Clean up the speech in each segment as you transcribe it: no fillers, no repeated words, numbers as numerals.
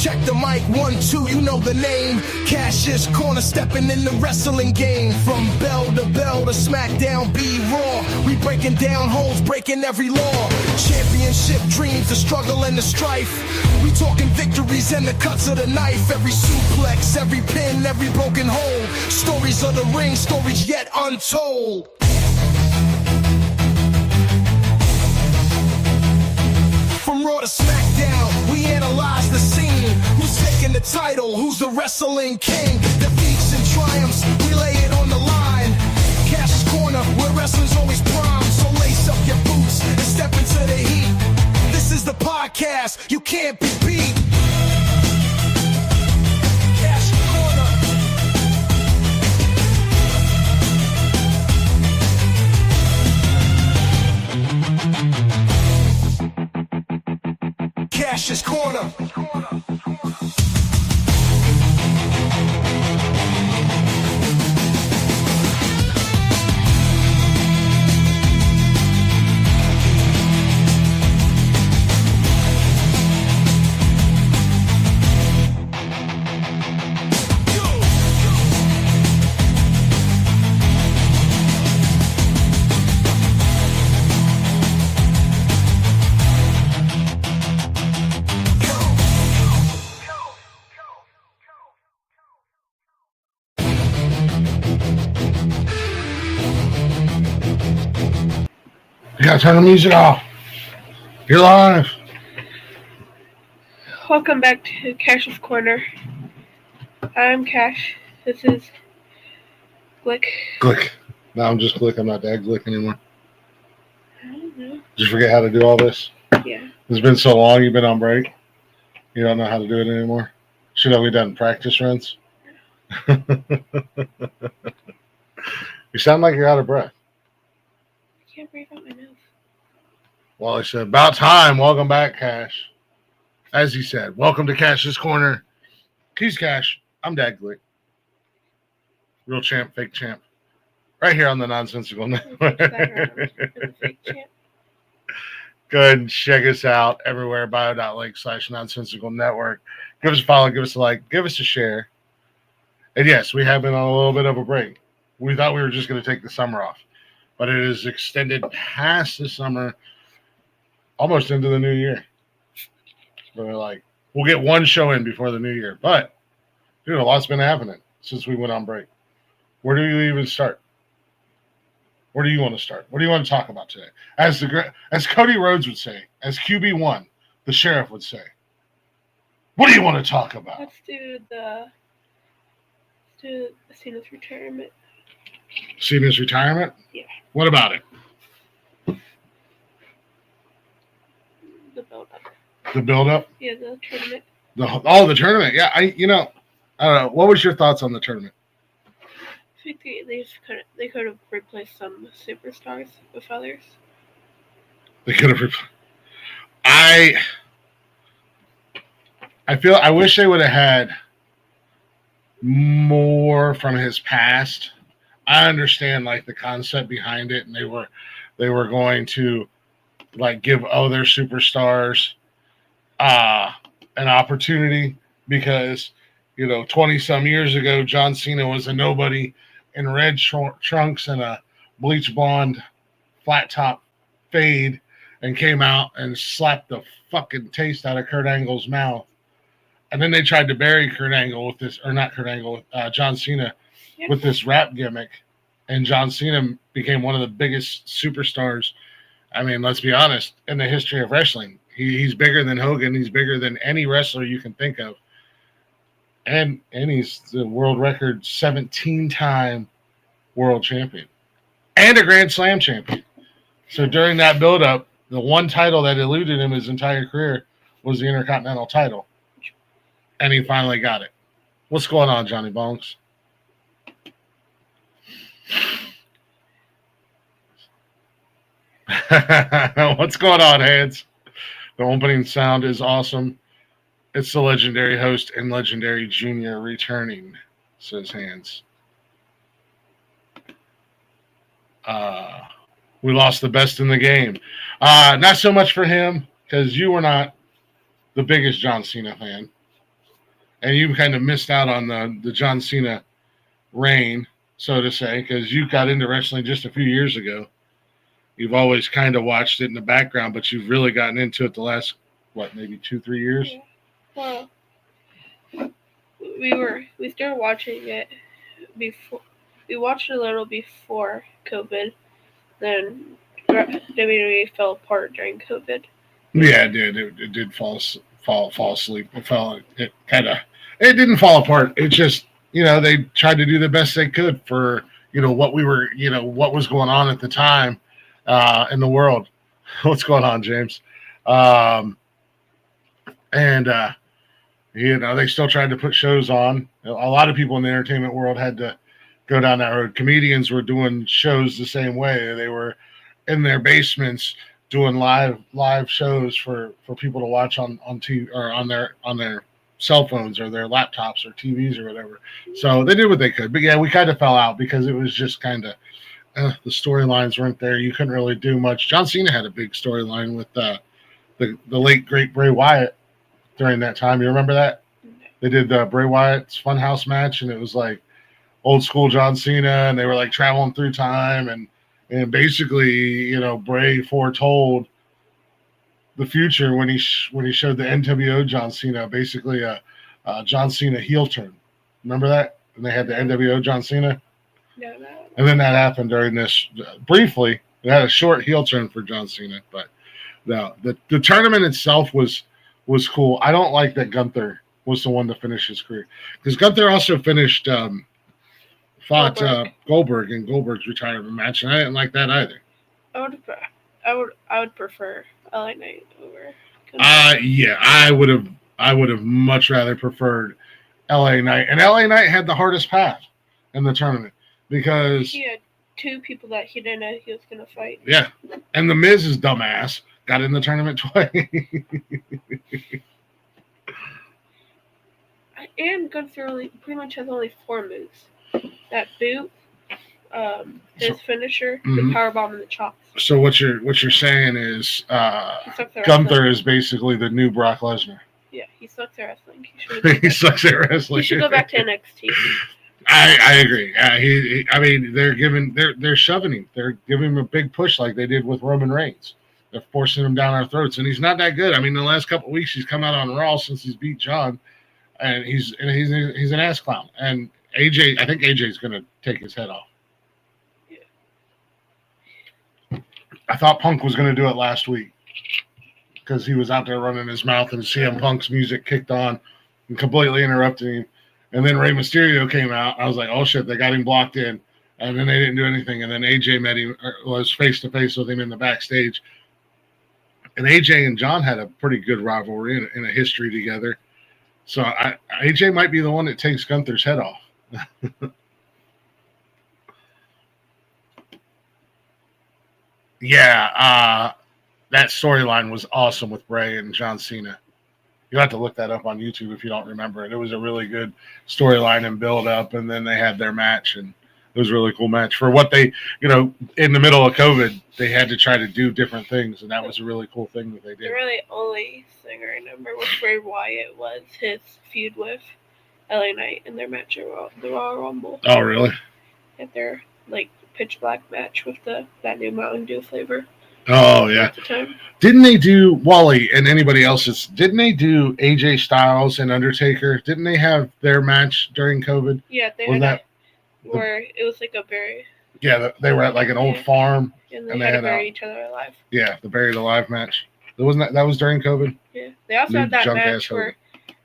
Check the mic, 1, 2, you know the name. Cash's Corner, stepping in the wrestling game. From bell to SmackDown, be raw. We breaking down holes, breaking every law. Championship dreams, the struggle and the strife. We talking victories and the cuts of the knife. Every suplex, every pin, every broken hold. Stories of the ring, stories yet untold. From Raw to SmackDown, we analyze the scene. Who's taking the title? Who's the wrestling king? Defeats and triumphs, we lay it on the line. Cash's Corner, where wrestling's always prime. So lace up your boots and step into the heat. This is the podcast, you can't be beat. Cash's Corner. Cash's Corner. You gotta turn the music off. You're live. Welcome back to Cash's Corner. I'm Cash. This is Glick. Glick. No, I'm just Glick. I'm not Dad Gick anymore. I don't know. Did you forget how to do all this? Yeah. It's been so long. You've been on break. You don't know how to do it anymore. Should have we done practice runs? You sound like you're out of breath. I can't breathe out my nose. Well, I said, about time. Welcome back, Cash. As he said, welcome to Cash's Corner. He's Cash. I'm Dad Gick. Real champ, fake champ. Right here on the Nonsensical Network. Fake champ. Go ahead and check us out everywhere. bio.link/Nonsensical Network. Give us a follow, give us a like, give us a share. And yes, we have been on a little bit of a break. We thought we were just going to take the summer off, but it is extended past the summer, almost into the new year. We're like, we'll get one show in before the new year. But, dude, a lot's been happening since we went on break. Where do you even start? Where do you want to start? What do you want to talk about today? As Cody Rhodes would say, as QB1, the sheriff would say, what do you want to talk about? Let's do Cena's retirement. Cena's retirement? Yeah. What about it? The build-up. The build-up? Yeah, the tournament. The tournament. Yeah, I don't know. What was your thoughts on the tournament? I think they could have replaced some superstars with others. They could have I wish they would have had more from his past. I understand like the concept behind it, and they were going to like give other superstars an opportunity because 20 some years ago John Cena was a nobody in red trunks and a bleach blonde flat top fade and came out and slapped the fucking taste out of Kurt Angle's mouth. And then they tried to bury Kurt Angle with this, or not Kurt Angle, John Cena with this rap gimmick. And John Cena became one of the biggest superstars. I mean, let's be honest, in the history of wrestling. He's bigger than Hogan. He's bigger than any wrestler you can think of. And he's the world record 17-time world champion and a Grand Slam champion. So during that build-up, the one title that eluded him his entire career was the Intercontinental title. And he finally got it. What's going on, Johnny Bonks? What's going on, Hands? The opening sound is awesome. It's the legendary host and legendary junior returning, says Hands. We lost the best in the game. Not so much for him, because you were not the biggest John Cena fan. and you kind of missed out on the John Cena reign, so to say, because you got into wrestling just a few years ago. You've always kind of watched it in the background, but you've really gotten into it the last, maybe 2-3 years? Yeah. Well, we started watching it before. We watched it a little before COVID. Then WWE fell apart during COVID. Yeah, it did. It did fall asleep. It didn't fall apart. It just, they tried to do the best they could for, what was going on at the time in the world. What's going on, James? They still tried to put shows on. A lot of people in the entertainment world had to go down that road. Comedians were doing shows the same way. They were in their basements doing live shows for people to watch on TV or on their cell phones or their laptops or TVs or whatever. So they did what they could. But yeah, we kind of fell out because it was just kind of the storylines weren't there. You couldn't really do much. John Cena had a big storyline with the late great Bray Wyatt during that time. You remember that? They did Bray Wyatt's Funhouse match, and it was like old school John Cena, and they were like traveling through time, and basically, Bray foretold the future when he showed the NWO John Cena, basically a John Cena heel turn. Remember that? And they had the NWO John Cena. No. And then that happened during this briefly. It had a short heel turn for John Cena, but no, the tournament itself was cool. I don't like that Gunther was the one to finish his career, because Gunther also finished fought Goldberg in Goldberg's retirement match, and I didn't like that either. I would prefer LA Knight over Gunther. Yeah, I would have much rather preferred LA Knight, and LA Knight had the hardest path in the tournament because he had two people that he didn't know he was going to fight. Yeah, and the Miz's dumbass got in the tournament twice. And Gunther pretty much has only 4 moves. That boot, his finisher, the powerbomb, and the chops. So what you're saying is Gunther is basically the new Brock Lesnar. Yeah, he sucks at wrestling. He sucks at wrestling. He should go back to NXT. I agree. They're shoving him. They're giving him a big push like they did with Roman Reigns. They're forcing him down our throats, and he's not that good. I mean, the last couple of weeks he's come out on Raw since he's beat John, and he's an ass clown. And AJ, I think AJ's going to take his head off. Yeah. I thought Punk was going to do it last week because he was out there running his mouth, and CM Punk's music kicked on and completely interrupted him. And then Rey Mysterio came out. I was like, oh shit, they got him blocked in. And then they didn't do anything. And then AJ met him, was face to face with him in the backstage. And AJ and John had a pretty good rivalry and a history together. So AJ might be the one that takes Gunther's head off. Yeah, that storyline was awesome with Bray and John Cena. You'll have to look that up on YouTube if you don't remember it. It was a really good storyline and build up, and then they had their match, and it was a really cool match. For what they, in the middle of COVID, they had to try to do different things, and that was a really cool thing that they did. The really only thing I remember with Bray Wyatt was his feud with LA Knight in their match at the Royal Rumble. Oh, really? At their, pitch black match with that new Mountain Dew flavor. Oh, yeah. At the time. Didn't they do Wally and anybody else's? Didn't they do AJ Styles and Undertaker? Didn't they have their match during COVID? Yeah, they had that where it was like a bury. Yeah, they were at an old farm. And they had to bury each other alive. Yeah, the buried alive match. That was during COVID? Yeah. They also had that match where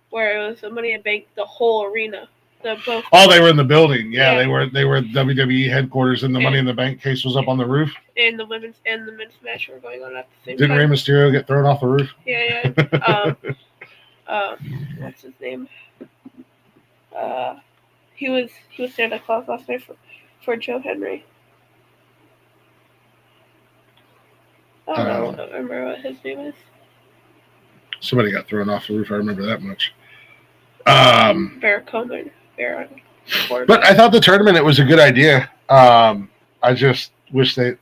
it was the Money in the Bank, the whole arena. They were in the building. Yeah, they were WWE headquarters, and the Money in the Bank case was up on the roof. And the women's and the men's match were going on at the same time. Didn't Rey Mysterio get thrown off the roof? Yeah. What's his name? He was Santa Claus last night for Joe Henry. I don't remember what his name is. Somebody got thrown off the roof. I remember that much. Baron Corbin. But I thought the tournament, it was a good idea. I just wish that,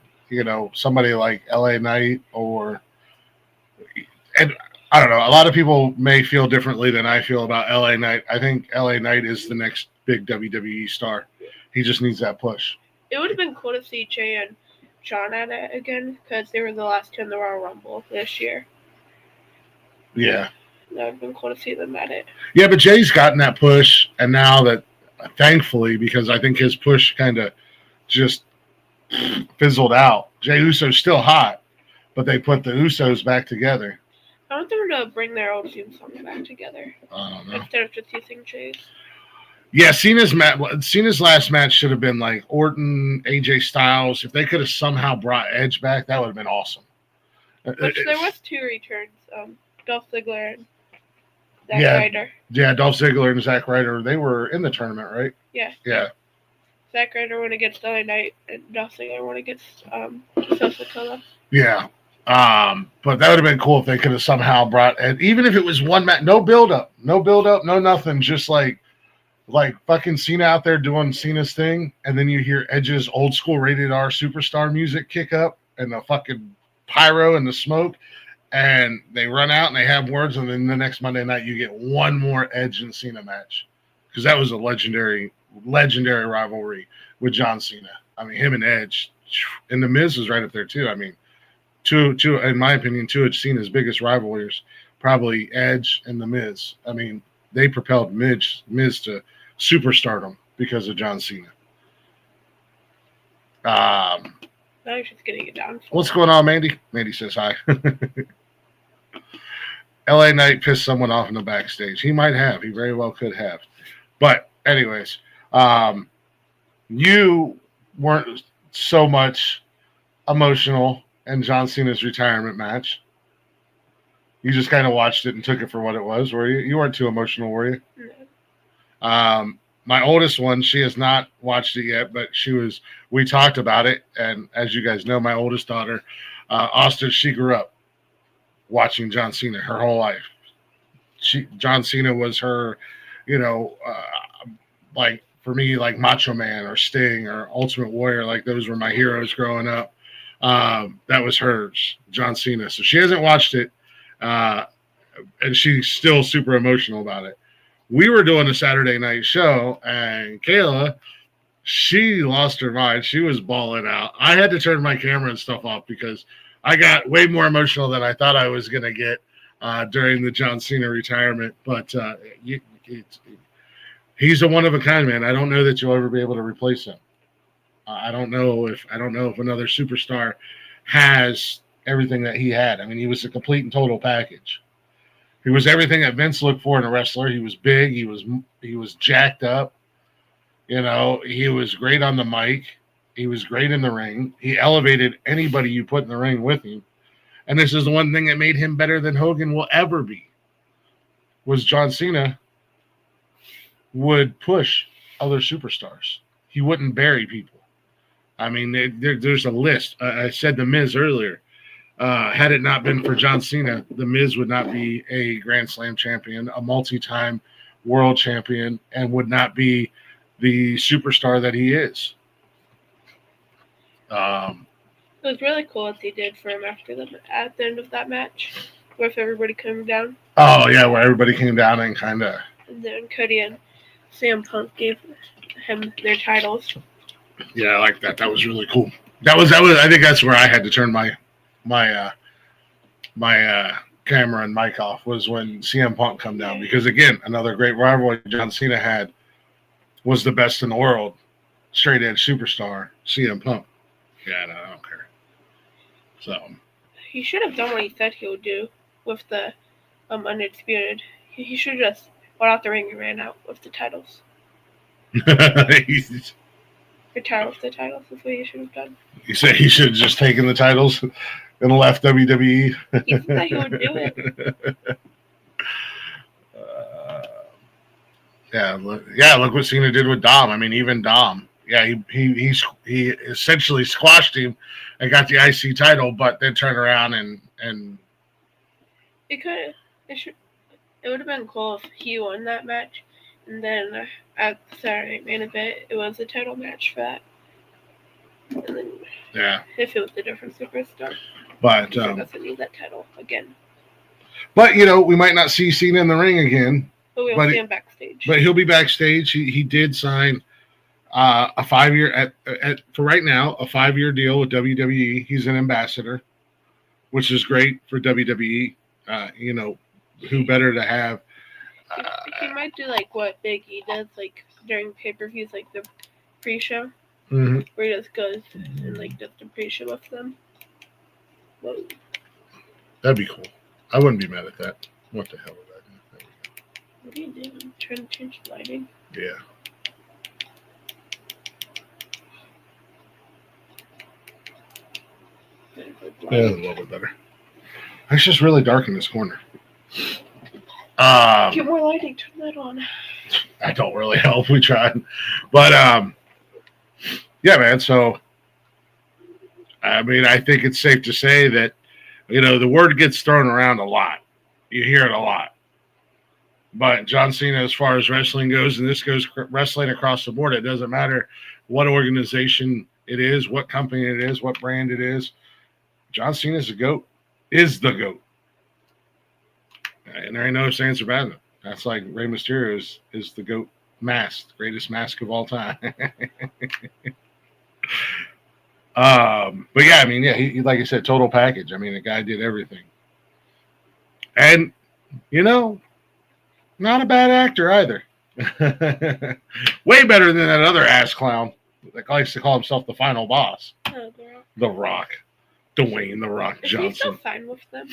somebody like LA Knight and I don't know. A lot of people may feel differently than I feel about LA Knight. I think LA Knight is the next big WWE star. He just needs that push. It would have been cool to see Jay and John at it again because they were the last two in the Royal Rumble this year. Yeah. That would have been cool to see them at it. Yeah, but Jay's gotten that push, and now that, thankfully, because I think his push kind of just fizzled out. Jay Uso's still hot, but they put the Usos back together. I want them to bring their old theme song back together. I don't know. Instead of just using Jay's. Yeah, Cena's last match should have been like Orton, AJ Styles. If they could have somehow brought Edge back, that would have been awesome. Which there was two returns. Dolph Ziggler and Zack Ryder. Yeah, Dolph Ziggler and Zack Ryder. They were in the tournament, right? Yeah. Yeah. Zack Ryder won against LA Knight, and Dolph Ziggler won against Sosakula. Yeah. But that would have been cool if they could have somehow brought Ed, even if it was one match, no build up, no nothing, just like fucking Cena out there doing Cena's thing, and then you hear Edge's old school rated R superstar music kick up, and the fucking pyro and the smoke, and they run out and they have words, and then the next Monday night you get one more Edge and Cena match, because that was a legendary rivalry with John Cena. I mean, him and Edge, and the Miz was right up there too. I mean, two in my opinion, two of Cena's biggest rivalries, probably Edge and the Miz. I mean, they propelled Miz to superstardom because of John Cena. Now you're just getting it down. What's going on, Mandy? Mandy says hi. LA Knight pissed someone off in the backstage. He might have. He very well could have. But anyways, you weren't so much emotional in John Cena's retirement match. You just kind of watched it and took it for what it was, were you? You weren't too emotional, were you? No. My oldest one, she has not watched it yet, but we talked about it. And as you guys know, my oldest daughter, Austin, she grew up watching John Cena her whole life. John Cena was her, like for me, like Macho Man or Sting or Ultimate Warrior, like those were my heroes growing up. That was hers, John Cena. So she hasn't watched it. And she's still super emotional about it. We were doing a Saturday night show, and Kayla, she lost her mind. She was bawling out. I had to turn my camera and stuff off because I got way more emotional than I thought I was going to get during the John Cena retirement. But he's a one-of-a-kind, man. I don't know that you'll ever be able to replace him. I don't know if another superstar has everything that he had. I mean, he was a complete and total package. He was everything that Vince looked for in a wrestler. He was big. He was jacked up. He was great on the mic. He was great in the ring. He elevated anybody you put in the ring with him. And this is the one thing that made him better than Hogan will ever be, was John Cena would push other superstars. He wouldn't bury people. I mean, there's a list. I said The Miz earlier. Had it not been for John Cena, The Miz would not be a Grand Slam champion, a multi-time world champion, and would not be the superstar that he is. It was really cool what they did for him at the end of that match, with everybody coming down. Oh yeah, where everybody came down and kind of. And then Cody and CM Punk gave him their titles. Yeah, I like that. That was really cool. That was. I think that's where I had to turn my camera and mic off, was when CM Punk come down, because again, another great rivalry John Cena had was the best in the world, straight edge superstar CM Punk. Yeah, no, I don't care. So he should have done what he said he would do with the Undisputed. He should have just went out the ring and ran out with the titles. Retire with the titles is what he should have done. You say he should have just taken the titles and left WWE? He said that he would do it. Look what Cena did with Dom. I mean, even Dom. Yeah, he essentially squashed him and got the IC title, but then turned around and it would have been cool if he won that match, and then at the Saturday Night Main Event, it was a title match for that. And then, if it was a different superstar, but he doesn't need that title again. But we might not see Cena in the ring again. But we'll see him backstage. But he'll be backstage. He did sign a 5-year for right now, a 5-year deal with WWE. He's an ambassador, which is great for WWE. Who better to have? He might do like what Big E does, like during pay-per-views, like the pre-show, where he just goes and like does the pre-show with them. Whoa. That'd be cool. I wouldn't be mad at that. What the hell is that? What are you doing? Trying to change the lighting? Yeah. Yeah, a little bit better. It's just really dark in this corner. Get more lighting. Turn that on. That don't really help. We tried, but yeah, man. So, I mean, I think it's safe to say that the word gets thrown around a lot. You hear it a lot. But John Cena, as far as wrestling goes, and this goes wrestling across the board, it doesn't matter what organization it is, what company it is, what brand it is. John Cena is the GOAT. Is the GOAT. And there ain't no ifs, ands, or buts. That's like Rey Mysterio is the GOAT mask, greatest mask of all time. But yeah, I mean, yeah, he like I said, total package. I mean, the guy did everything. And, not a bad actor either. Way better than that other ass clown that likes to call himself the final boss. Oh, The Rock. Dwayne The Rock Johnson. Is he still fine with them?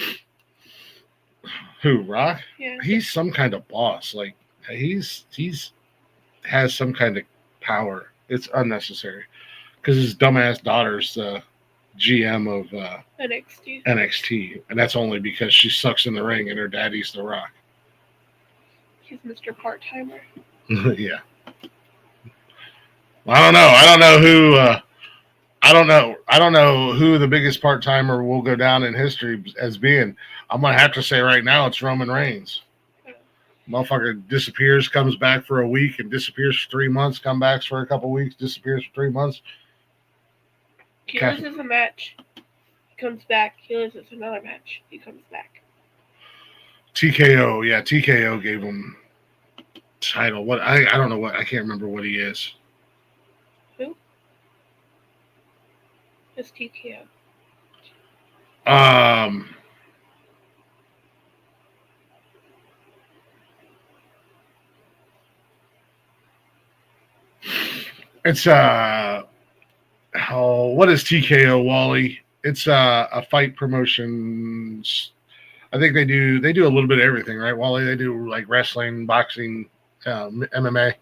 Who, Rock? Yeah. He's some kind of boss. Like, he's has some kind of power. It's unnecessary. Because his dumbass daughter's the GM of NXT. And that's only because she sucks in the ring and her daddy's The Rock. He's Mr. Part-Timer. Yeah. I don't know. I don't know who the biggest part-timer will go down in history as being. I'm going to have to say right now it's Roman Reigns. Motherfucker disappears, comes back for a week, and disappears for 3 months, comes back for a couple weeks, disappears for 3 months. He loses a match, he comes back. He loses another match, he comes back. TKO, yeah, TKO gave him title. What I don't know what, I can't remember what he is. Who? It's TKO. It's what is TKO, Wally? It's a fight promotions. I think they do a little bit of everything, right, Wally? They do like wrestling, boxing, MMA.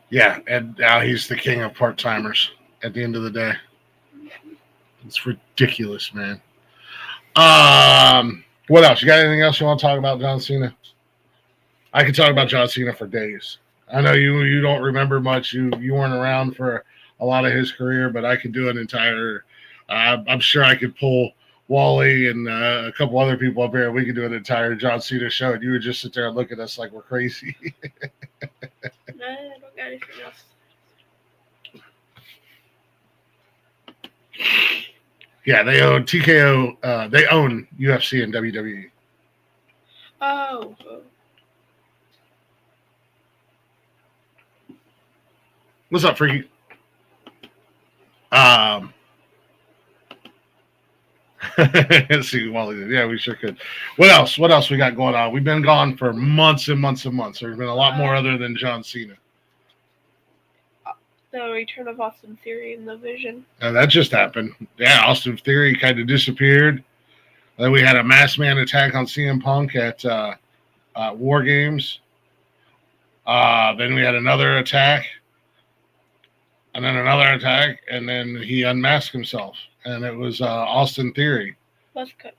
Yeah, and now he's the king of part-timers at the end of the day. It's ridiculous, man. What else? You got anything else you want to talk about, John Cena? I could talk about John Cena for days. I know you don't remember much. You weren't around for a lot of his career, but I could do an entire. I'm sure I could pull Wally and a couple other people up here. We could do an entire John Cena show, and you would just sit there and look at us like we're crazy. No, I don't got anything else. Yeah, they own TKO. They own UFC and WWE. Oh. What's up, Freaky? Let's see, Wally did. Yeah, we sure could. What else? What else we got going on? We've been gone for months and months and months. There's been a lot more other than John Cena. The return of Austin Theory in the Vision. That just happened. Yeah, Austin Theory kind of disappeared. Then we had a mass man attack on CM Punk at War Games. Then we had another attack. And then another attack. And then he unmasked himself. And it was Austin Theory. Buzzcut.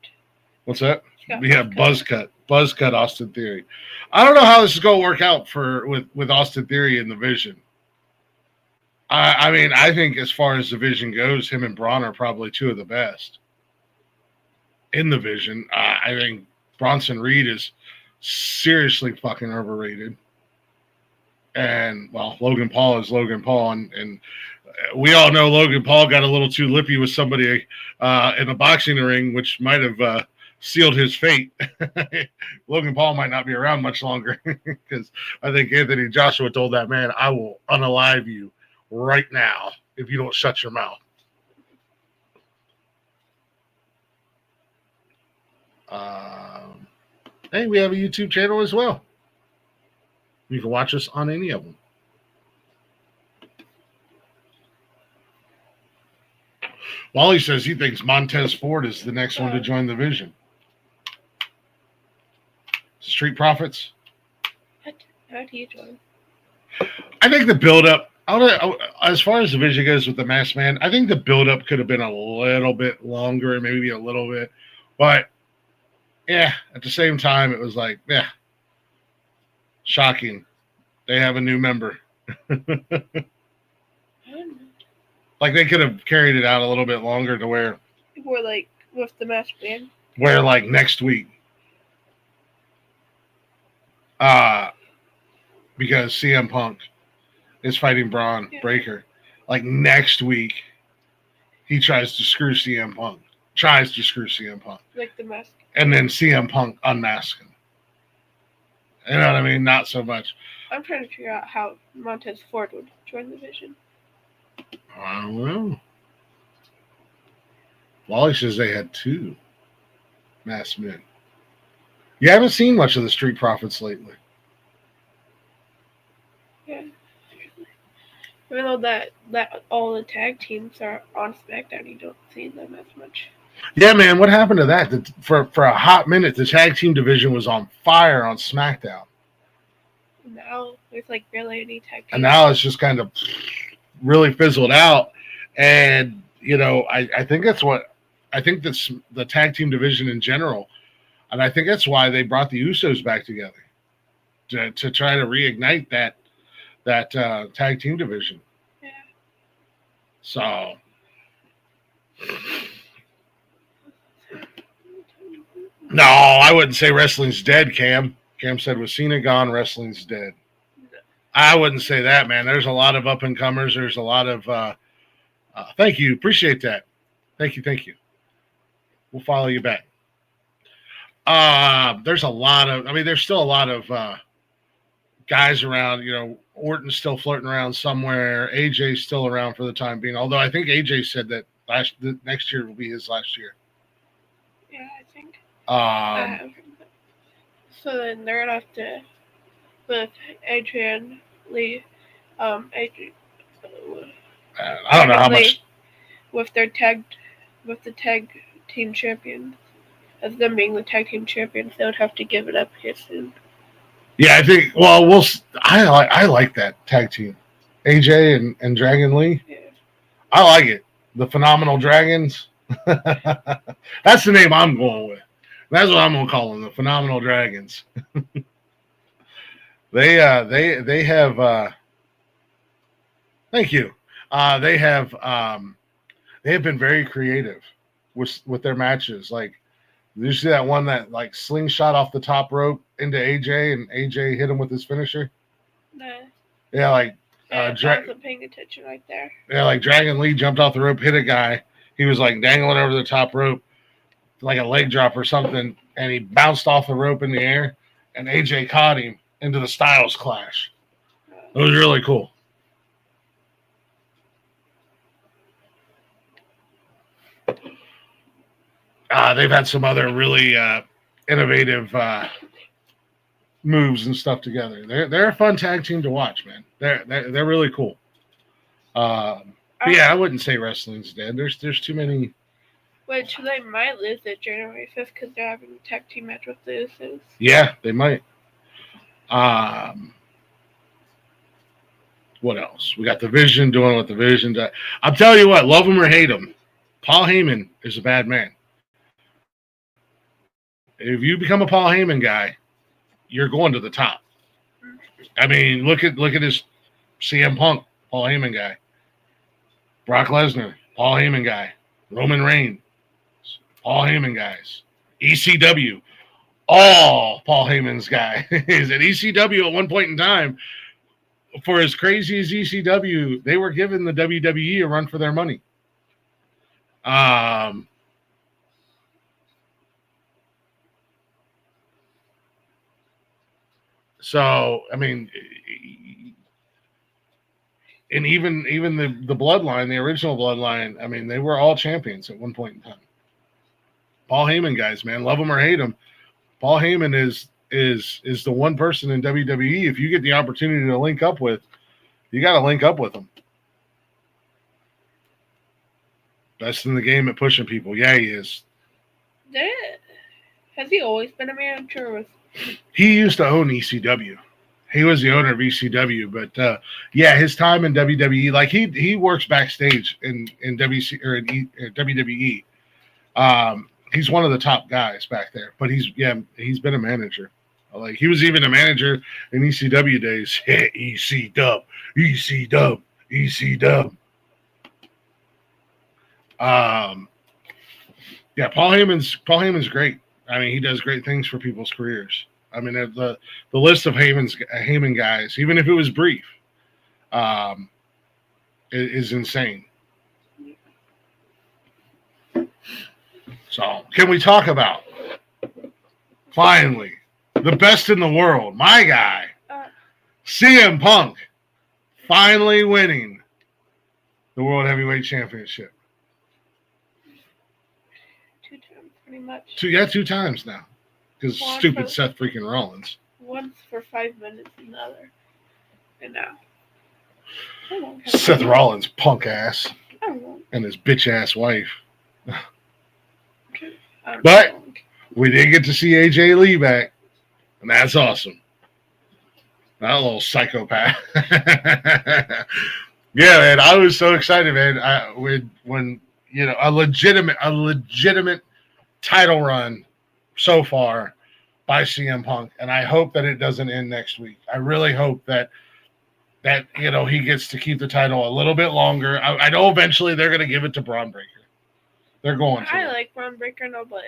What's that? Yeah, Buzzcut. Buzzcut Austin Theory. I don't know how this is going to work out with Austin Theory in the Vision. I mean, I think as far as the Vision goes, him and Braun are probably two of the best in the Vision. I think Bronson Reed is seriously fucking overrated. And well, Logan Paul is Logan Paul, and we all know Logan Paul got a little too lippy with somebody in a boxing ring, which might have sealed his fate. Logan Paul might not be around much longer because I think Anthony Joshua told that man, "I will unalive you right now if you don't shut your mouth." Hey, we have a YouTube channel as well. You can watch us on any of them. Wally says he thinks Montez Ford is the next one to join the Vision. Street Profits. How do you join? I think the build-up, as far as the Vision goes with the Masked Man, I think the build-up could have been a little bit longer, maybe a little bit. But, yeah, at the same time, it was like, yeah, shocking. They have a new member. Like, they could have carried it out a little bit longer to where... Or, like, with the Masked Man. Where, like, next week. Because CM Punk is fighting Braun Breaker. Like, next week, he tries to screw CM Punk. Like the mask. And then CM Punk unmasks him. You know what I mean? Not so much. I'm trying to figure out how Montez Ford would join the Vision. I don't know. Wally says they had 2 masked men. You haven't seen much of the Street Profits lately. Yeah. Even though that all the tag teams are on SmackDown, you don't see them as much. Yeah, man, what happened to that? For a hot minute, the tag team division was on fire on SmackDown. Now there's like barely any tag teams. And now it's just kind of really fizzled out. And, you know, I think that's the tag team division in general. And I think that's why they brought the Usos back together to try to reignite that tag team division. Yeah. So. No, I wouldn't say wrestling's dead, Cam. Cam said, with Cena gone, wrestling's dead. No. I wouldn't say that, man. There's a lot of up-and-comers. There's a lot of thank you. Appreciate that. Thank you. We'll follow you back. There's still a lot of guys around. You know, Orton's still flirting around somewhere. AJ's still around for the time being, although I think AJ said that next year will be his last year. Yeah, I think. So then they're gonna have to, with Adrian Lee, I don't know how much with the tag team champions, as them being the tag team champions, they would have to give it up here soon. Yeah, I think. Well, I like that tag team, AJ and Dragon Lee. Yeah. I like it. The Phenomenal Dragons. That's the name I'm going with. That's what I'm gonna call them, the Phenomenal Dragons. They have. Thank you. They have been very creative with their matches. Like, did you see that one that like slingshot off the top rope into AJ and AJ hit him with his finisher? No. Yeah, like. I wasn't paying attention right there. Yeah, like Dragon Lee jumped off the rope, hit a guy. He was like dangling over the top rope, like a leg drop or something, and he bounced off the rope in the air, and AJ caught him into the Styles Clash. It was really cool. They've had some other really innovative moves and stuff together. They're a fun tag team to watch, man. They're really cool. Yeah, I wouldn't say wrestling's dead. There's too many. Which they might lose it January 5th because they're having a tag team match with the Usos. Yeah, they might. What else? We got the Vision doing what the Vision does. I'll tell you what, love him or hate him, Paul Heyman is a bad man. If you become a Paul Heyman guy, you're going to the top. I mean, look at his CM Punk, Paul Heyman guy. Brock Lesnar, Paul Heyman guy. Roman Reigns, Paul Heyman guys. ECW, all Paul Heyman's guys. And ECW at one point in time for as crazy as ECW, they were giving the WWE a run for their money. So I mean, and even the bloodline, the original bloodline, I mean, they were all champions at one point in time. Paul Heyman, guys, man, love him or hate him, Paul Heyman is the one person in WWE. If you get the opportunity to link up with, you got to link up with him. Best in the game at pushing people. Yeah, he is. Has he always been a manager? He used to own ECW. He was the owner of ECW, but yeah, his time in WWE, like he works backstage in WWE. He's one of the top guys back there, but he's been a manager. Like he was even a manager in ECW days. Yeah, ECW. Yeah, Paul Heyman's great. I mean, he does great things for people's careers. I mean, the list of Heyman guys, even if it was brief, is insane. So, can we talk about finally the best in the world, my guy, CM Punk, finally winning the World Heavyweight Championship? 2 times, pretty much. 2 times now. Because stupid Seth freaking Rollins. Once for 5 minutes and the other. And now. Seth Rollins, punk ass. And his bitch ass wife. But we did get to see AJ Lee back. And that's awesome. That little psychopath. Yeah, man. I was so excited, man. When you know, a legitimate title run so far by CM Punk, and I hope that it doesn't end next week. I really hope that you know he gets to keep the title a little bit longer. I know eventually they're going to give it to Braun Breaker. They're going to. I like Braun Breaker, no, but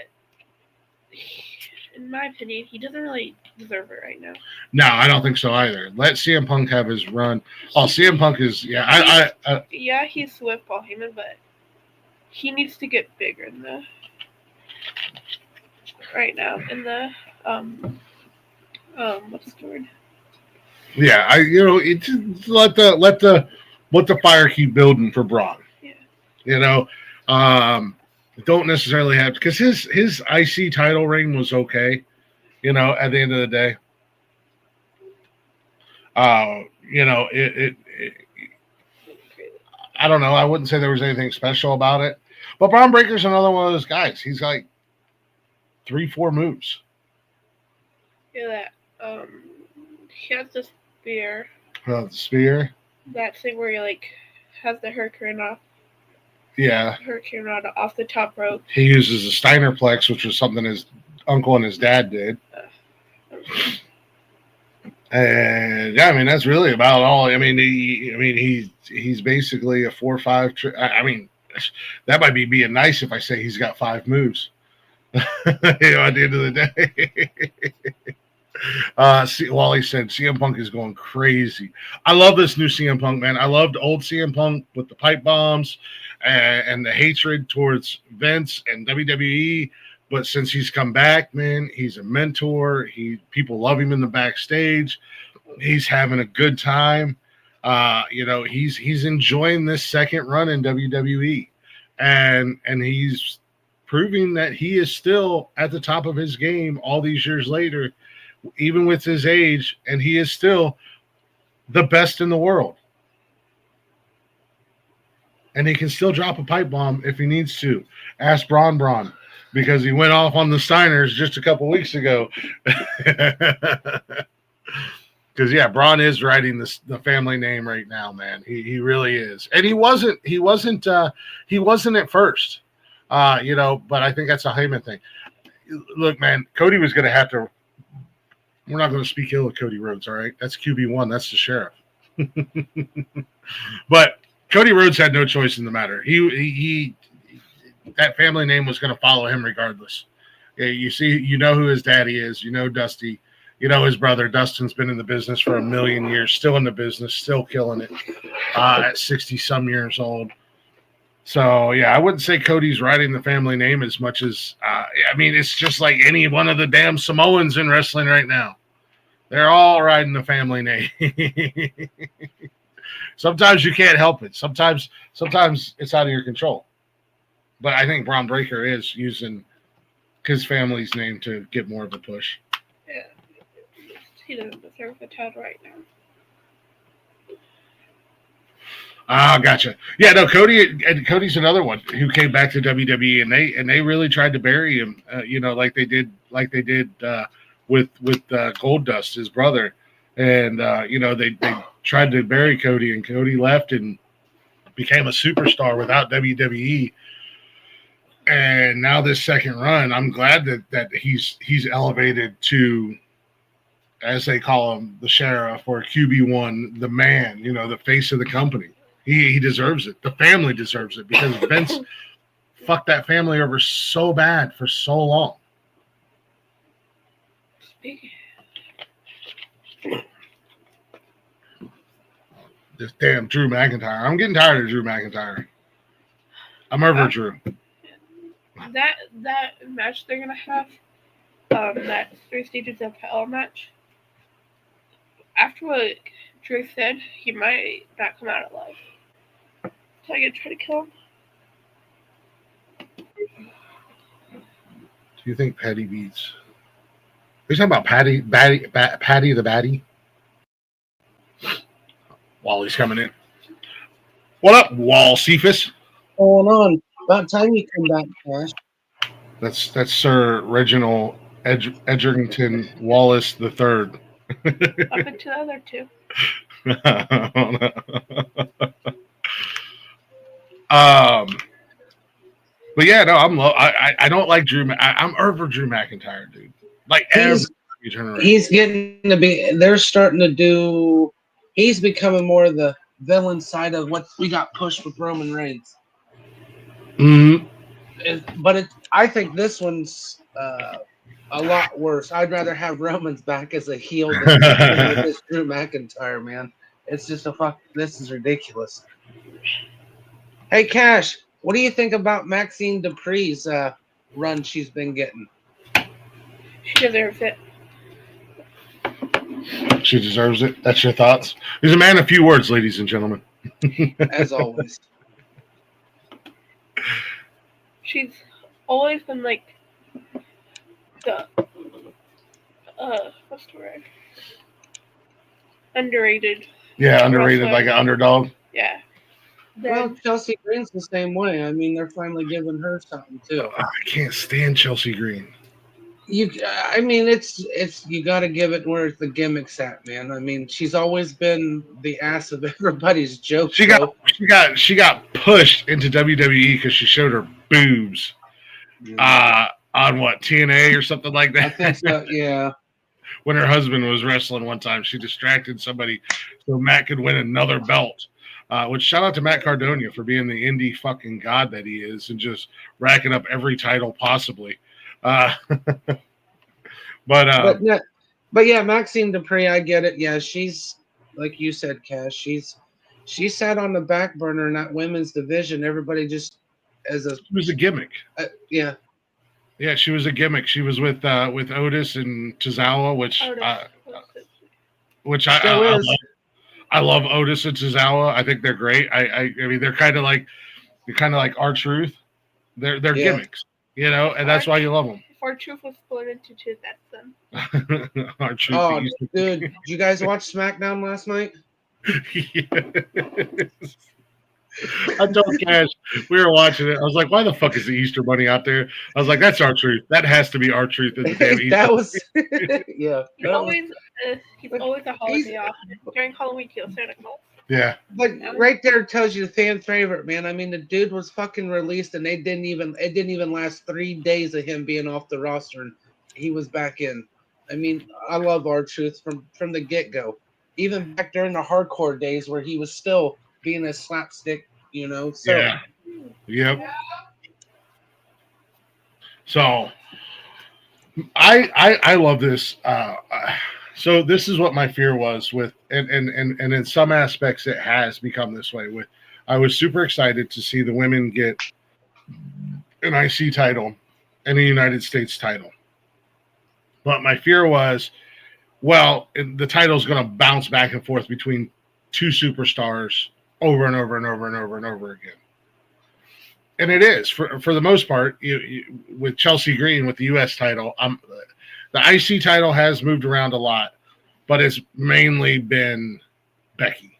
in my opinion, he doesn't really deserve it right now. No, I don't think so either. Let CM Punk have his run. Oh, CM Punk is yeah. Yeah, he's with Paul Heyman, but he needs to get bigger in the. Right now in the what's the word? Yeah, let the fire keep building for Braun. Yeah. You know, don't necessarily have because his IC title reign was okay. You know, at the end of the day, you know it I don't know. I wouldn't say there was anything special about it, but Braun Breaker's another one of those guys. He's like 3-4 moves. Yeah, he has the spear. The spear? That thing where he like has the hurricane off. Yeah. Hurricane rod off the top rope. He uses a Steinerplex, which was something his uncle and his dad did. And yeah, I mean that's really about all. I mean, he's basically a 4-5. I mean, that might be being nice if I say he's got 5 moves. You know, at the end of the day. Wally said CM Punk is going crazy. I love this new CM Punk, man. I loved old CM Punk with the pipe bombs and the hatred towards Vince and WWE. But since he's come back, man, he's a mentor. People love him in the backstage. He's having a good time. You know, he's enjoying this second run in WWE, and he's proving that he is still at the top of his game all these years later, even with his age, and he is still the best in the world. And he can still drop a pipe bomb if he needs to. Ask Braun, because he went off on the Steiners just a couple weeks ago. Because yeah, Braun is writing the family name right now, man. He really is, and he wasn't at first. You know, but I think that's a Heyman thing. Look, man, Cody was going to have to. We're not going to speak ill of Cody Rhodes, all right? That's QB1. That's the sheriff. But Cody Rhodes had no choice in the matter. He that family name was going to follow him regardless. Yeah, you see, you know who his daddy is. You know Dusty. You know, his brother Dustin's been in the business for a million years, still in the business, still killing it at 60 some years old. So yeah, I wouldn't say Cody's riding the family name as much as I mean, it's just like any one of the damn Samoans in wrestling right now. They're all riding the family name. Sometimes you can't help it. Sometimes it's out of your control. But I think Braun Breaker is using his family's name to get more of a push. Yeah, he doesn't deserve the title right now. Ah, gotcha. Yeah, no, Cody's another one who came back to WWE, and they really tried to bury him, you know, like they did with Goldust, his brother, and you know they tried to bury Cody, and Cody left and became a superstar without WWE. And now this second run, I'm glad that he's elevated to, as they call him, the sheriff or QB1, the man, you know, the face of the company. He deserves it. The family deserves it because Vince fucked that family over so bad for so long. This damn Drew McIntyre. I'm getting tired of Drew McIntyre. I'm over Drew. That match they're gonna have, that 3 stages of hell match. After what Drew said, he might not come out alive. So I could try to kill him. Do you think Patty beats? Are you talking about Patty the Batty? Wally's coming in. What up, Wall Cephas? What's going on? About time you come back, Cash. That's Sir Reginald Edgerton Wallace III. Up into the other two. But yeah, no, I don't like Drew. I'm over Drew McIntyre, dude. Like he's getting to be. They're starting to do. He's becoming more the villain side of what we got pushed with Roman Reigns. Mm-hmm. I think this one's a lot worse. I'd rather have Roman's back as a heel than with this Drew McIntyre, man. It's just this is ridiculous. Hey, Cash, what do you think about Maxine Dupree's run she's been getting? She deserves it. She deserves it. That's your thoughts? He's a man of few words, ladies and gentlemen. As always. She's always been like the what's the word? Underrated. Yeah, underrated, like an underdog. Yeah. Well, Chelsea Green's the same way. I mean, they're finally giving her something too. I can't stand Chelsea Green. I mean, it's you got to give it where the gimmick's at, man. I mean, she's always been the ass of everybody's joke. She got pushed into WWE because she showed her boobs. Yeah. On what, TNA or something like that? I think so. Yeah. When her husband was wrestling one time, she distracted somebody so Matt could win another belt. Which shout out to Matt Cardona for being the indie fucking god that he is and just racking up every title possibly. But yeah, Maxine Dupree, I get it. Yeah, she's like you said, Cash. She sat on the back burner in that women's division. Everybody just she was a gimmick. Yeah. Yeah, she was a gimmick. She was with Otis and Tozawa, which I love Otis and Tozawa. I think they're great. I mean they're kind of like R-Truth. They're gimmicks, you know, and that's why you love them. If R-Truth was split into two, that's them. R-Truth. Oh, dude, did you guys watch SmackDown last night? Yes. I told Cash we were watching it. I was like, "Why the fuck is the Easter Bunny out there?" I was like, "That's R-Truth. That has to be R-Truth in the damn Easter." That was, yeah. He's always a holiday off during Halloween. He'll Santa Claus. Yeah. But right there tells you the fan favorite, man. I mean, the dude was fucking released, and it didn't even last 3 days of him being off the roster, and he was back in. I mean, I love R-Truth from the get go, even back during the hardcore days where he was still being a slapstick, you know. So, yeah. Yep. So, I love this. So this is what my fear was with, and in some aspects it has become this way. With, I was super excited to see the women get an IC title and a United States title, but my fear was, well, the title is going to bounce back and forth between two superstars over and over and over and over and over again. And it is for the most part. With Chelsea Green with the U.S. title, the IC title has moved around a lot, but it's mainly been Becky.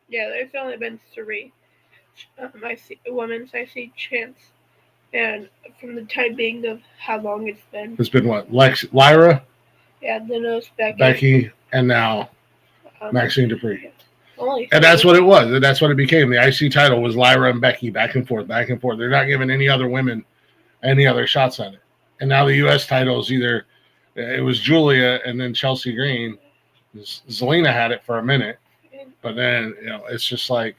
Yeah, there's only been 3 women's IC champs, and from the time being of how long it's been. It's been what? Lyra? Yeah, then it was Becky, and now Maxine Dupree. Yeah. And that's what it was. And that's what it became. The IC title was Lyra and Becky, back and forth, back and forth. They're not giving any other women any other shots at it. And now the U.S. title is either, it was Julia and then Chelsea Green. Zelina had it for a minute. But then, it's just like,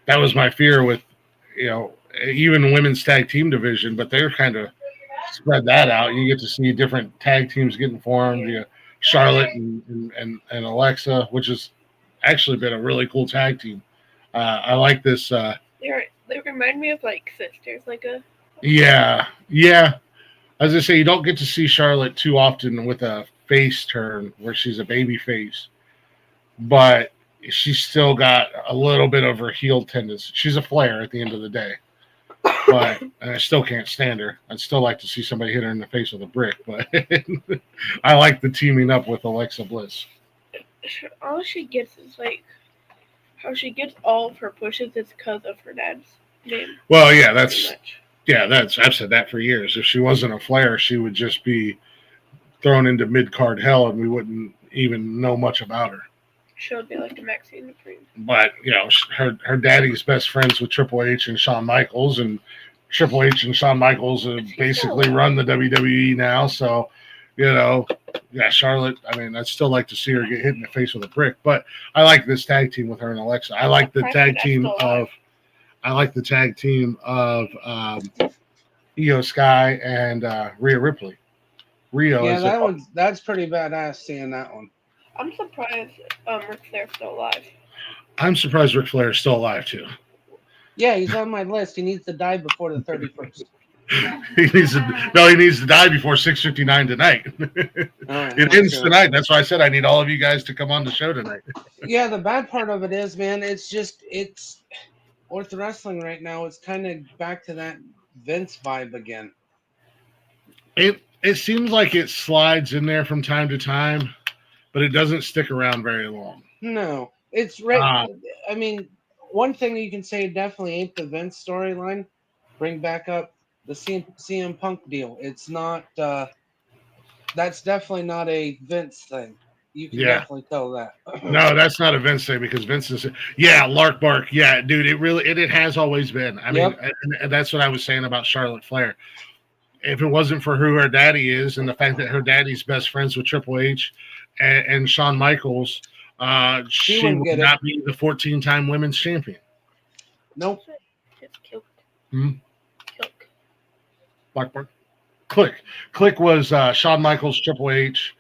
that was my fear with, even women's tag team division, but they're kind of spread that out. You get to see different tag teams getting formed. Yeah. Charlotte and Alexa, which has actually been a really cool tag team. I like this. They remind me of like sisters, like a. Yeah. As I say, you don't get to see Charlotte too often with a face turn where she's a baby face, but she's still got a little bit of her heel tendency. She's a Flair at the end of the day, but and I still can't stand her. I'd still like to see somebody hit her in the face with a brick, but I like the teaming up with Alexa Bliss. All she gets is like how she gets all of her pushes is because of her dad's name. Well, yeah, I've said that for years. If she wasn't a Flair, she would just be thrown into mid-card hell, and we wouldn't even know much about her. She would be like a Maxine Dupree. But her daddy's best friends with Triple H and Shawn Michaels, and Triple H and Shawn Michaels have basically run the WWE now. So, Charlotte. I mean, I'd still like to see her get hit in the face with a brick. But I like this tag team with her and Alexa. I like the tag team of. Io Sky and Rhea Ripley. That's pretty badass seeing that one. I'm surprised Ric Flair's still alive. I'm surprised Ric Flair is still alive too. Yeah, he's on my list. He needs to die before the 31st. He needs to die before 6:59 tonight. Right, it ends tonight. That's why I said I need all of you guys to come on the show tonight. Yeah, the bad part of it is, man, it's Ortho Wrestling right now. It's kind of back to that Vince vibe again. It seems like it slides in there from time to time, but it doesn't stick around very long. No, it's right. I mean, one thing you can say definitely ain't the Vince storyline. Bring back up the CM Punk deal. It's not. That's definitely not a Vince thing. You can definitely tell that. No, that's not a Vince thing because Vince is. Yeah, Lark Bark. Yeah, dude. It has always been. I mean, and that's what I was saying about Charlotte Flair. If it wasn't for who her daddy is and the fact that her daddy's best friends with Triple H and Shawn Michaels, she would not be the 14-time women's champion. Nope. It's Kilk. Kilk. Lark Bark. Click was Shawn Michaels, Triple H,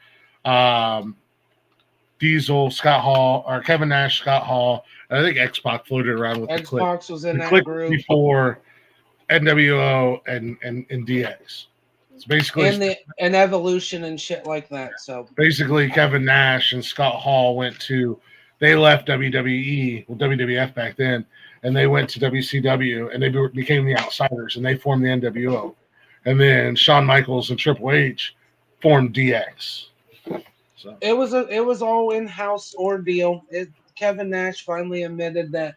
Diesel, Scott Hall, or Kevin Nash, Scott Hall. And I think X-Pac floated around with the Click. X-Pac was in that group before NWO and DX. It's basically and Evolution and shit like that. So basically, Kevin Nash and Scott Hall they left WWE, WWF back then, and they went to WCW, and they became the Outsiders, and they formed the NWO. And then Shawn Michaels and Triple H formed DX. So it was all in-house ordeal. Kevin Nash finally admitted that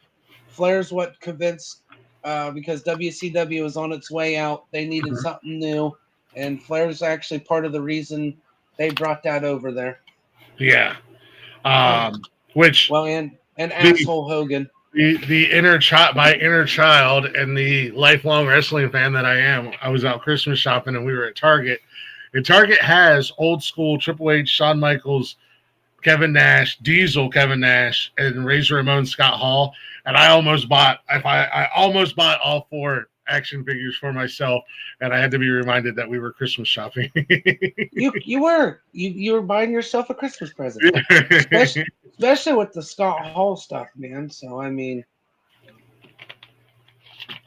Flair's what convinced, because WCW was on its way out. They needed something new, and Flair's actually part of the reason they brought that over there. Yeah. And asshole Hogan. The my inner child and the lifelong wrestling fan that I am, I was out Christmas shopping and we were at Target. And Target has old school Triple H, Shawn Michaels, Kevin Nash, Diesel, Kevin Nash, and Razor Ramon, Scott Hall. And I almost bought all 4 action figures for myself, and I had to be reminded that we were Christmas shopping. You were buying yourself a Christmas present, especially with the Scott Hall stuff, man. So I mean,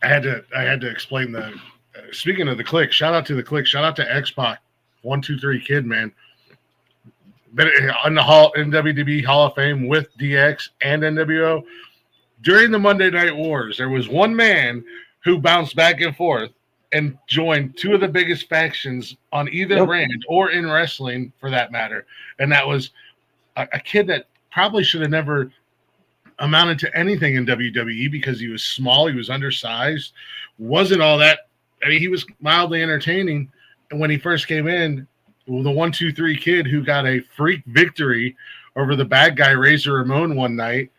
I had to explain the. Speaking of the Click, shout out to the Click, shout out to X-Pac, 123 Kid, man. Been in the WWE Hall of Fame with DX and NWO. During the Monday Night Wars, there was one man who bounced back and forth and joined two of the biggest factions on either brand or in wrestling, for that matter. And that was a kid that probably should have never amounted to anything in WWE because he was small, he was undersized, wasn't all that. I mean, he was mildly entertaining. And when he first came in, the 123 Kid who got a freak victory over the bad guy Razor Ramon one night,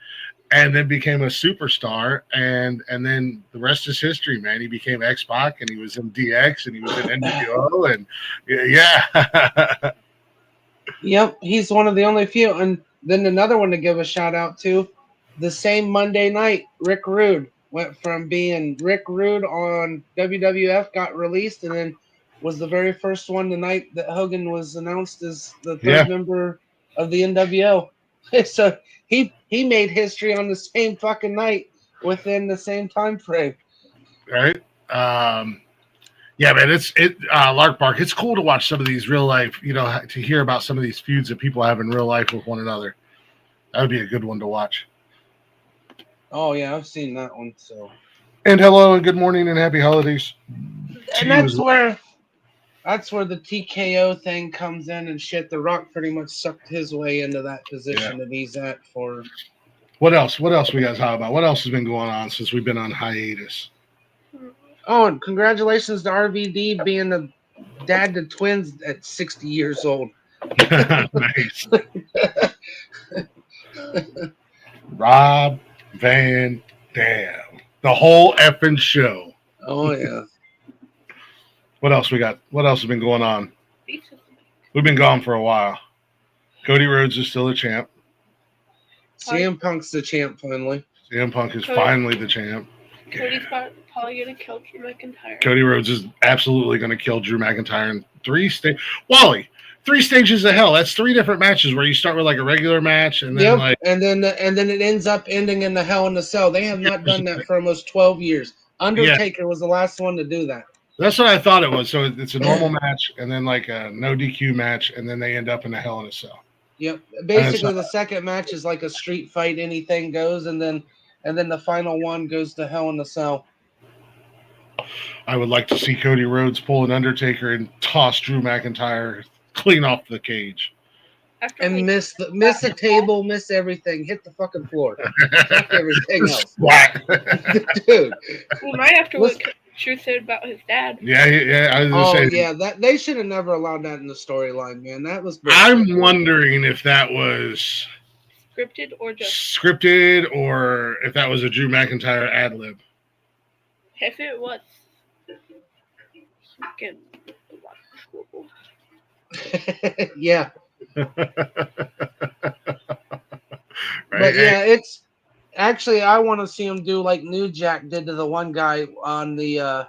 and then became a superstar, and then the rest is history, man. He became X-Pac, and he was in DX, and he was in NWO, and yeah. Yep, he's one of the only few. And then another one to give a shout out to, the same Monday night, Rick Rude went from being Rick Rude on WWF, got released, and then was the very first one the night that Hogan was announced as the third member of the NWO. So he made history on the same fucking night within the same time frame. Right. Yeah, man, Lark Bark. It's cool to watch some of these real life, to hear about some of these feuds that people have in real life with one another. That would be a good one to watch. Oh yeah, I've seen that one. So. And hello and good morning and happy holidays. And that's where the TKO thing comes in and shit. The Rock pretty much sucked his way into that position that he's at for. What else? What else we got to talk about? What else has been going on since we've been on hiatus? Oh, and congratulations to RVD being the dad to twins at 60 years old. Nice. Rob Van Dam. The whole effing show. Oh, yeah. What else we got? What else has been going on? We've been gone for a while. Cody Rhodes is still a champ. CM Punk's the champ finally. CM Punk is finally the champ. Cody's probably going to kill Drew McIntyre. Cody Rhodes is absolutely going to kill Drew McIntyre in 3 stages. Wally, 3 stages of hell. That's 3 different matches where you start with like a regular match and then and then it ends up ending in the Hell in a Cell. They have not done that for almost 12 years. Undertaker was the last one to do that. That's what I thought it was. So it's a normal match and then like a no DQ match, and then they end up in a Hell in a Cell. Yep. Basically, the second match is like a street fight. Anything goes, and then the final one goes to Hell in a Cell. I would like to see Cody Rhodes pull an Undertaker and toss Drew McIntyre clean off the cage. And miss the table, miss everything, hit the fucking floor, fuck everything else. Dude, we might have to what Drew said about his dad. Yeah. I was gonna say, that they should have never allowed that in the storyline, man. That was. I'm wondering if that was scripted or if that was a Drew McIntyre ad lib. If it was, yeah. Right? But yeah, it's actually I want to see him do like New Jack did to the one guy on the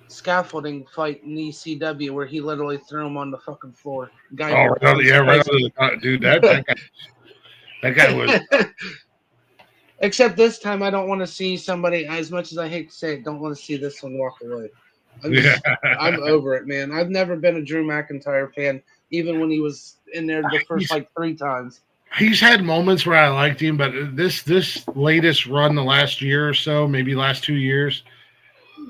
scaffolding fight in ECW where he literally threw him on the fucking floor. Right on the dude. That guy was. Except this time, I don't want to see somebody. As much as I hate to say it, don't want to see this one walk away. I'm over it, man. I've never been a Drew McIntyre fan, even when he was in there the first 3 times. He's had moments where I liked him, but this latest run, the last year or so, maybe last 2 years,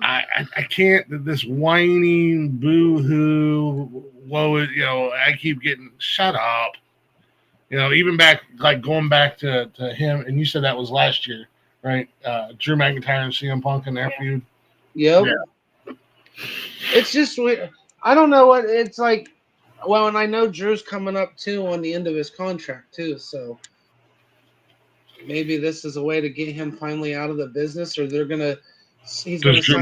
I can't. This whining boo-hoo, whoa, I keep getting shut up. Even going back to him, and you said that was last year, right? Drew McIntyre and CM Punk in their feud. Yep. Yeah. It's just weird. I don't know what it's like. Well, and I know Drew's coming up too on the end of his contract too, so maybe this is a way to get him finally out of the business, or they're gonna. Does Drew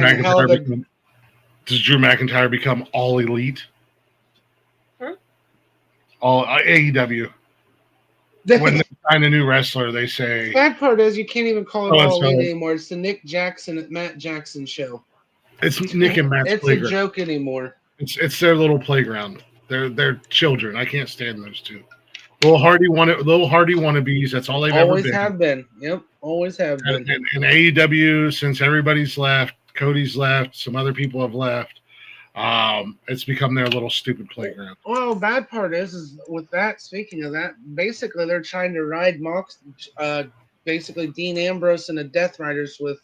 McIntyre become all elite? Huh? All AEW. When they find a new wrestler, they say. Bad part is you can't even call it all elite anymore. It's the Nick Jackson at Matt Jackson show. It's Nick and Matt's It's playground. a joke anymore. It's their little playground. They're children. I can't stand those two. Little Hardy wannabes. That's all they've Always ever been. have been. Yep, always have been. And AEW, since everybody's left, Cody's left, some other people have left. It's become their little stupid playground. Well, bad part is with that. Speaking of that, basically they're trying to ride basically Dean Ambrose and the Death Riders with.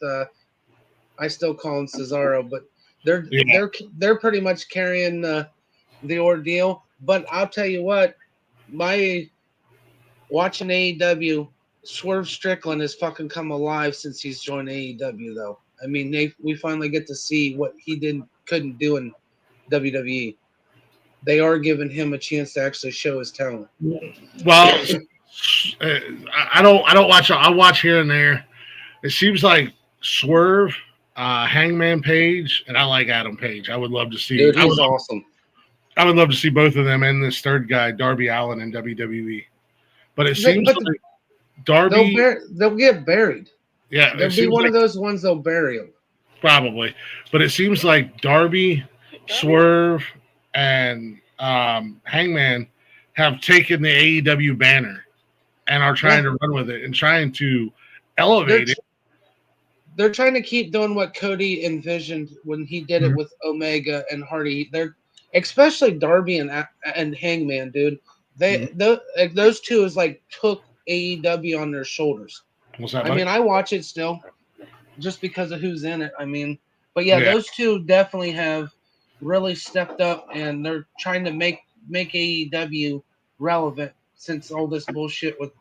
I still call him Cesaro, but they're pretty much carrying the ordeal. But I'll tell you what, watching AEW, Swerve Strickland has fucking come alive since he's joined AEW. Though I mean, we finally get to see what he couldn't do in WWE. They are giving him a chance to actually show his talent. Well, I don't watch. I watch here and there. It seems like Swerve, Hangman Page, and I like Adam Page. I would love to see. Dude, he's awesome. I would love to see both of them and this third guy, Darby Allin, in WWE. But it seems like Darby. They'll get buried. Yeah, they'll be one of those ones they'll bury them. Probably, but it seems like Darby, Swerve, and Hangman have taken the AEW banner and are trying to run with it and trying to elevate it. They're trying to keep doing what Cody envisioned when he did it with Omega and Hardy. They're especially Darby and Hangman, dude. Those two is like took AEW on their shoulders. What's that? I mean, I watch it still, just because of who's in it. I mean, but yeah, those two definitely have really stepped up, and they're trying to make AEW relevant since all this bullshit with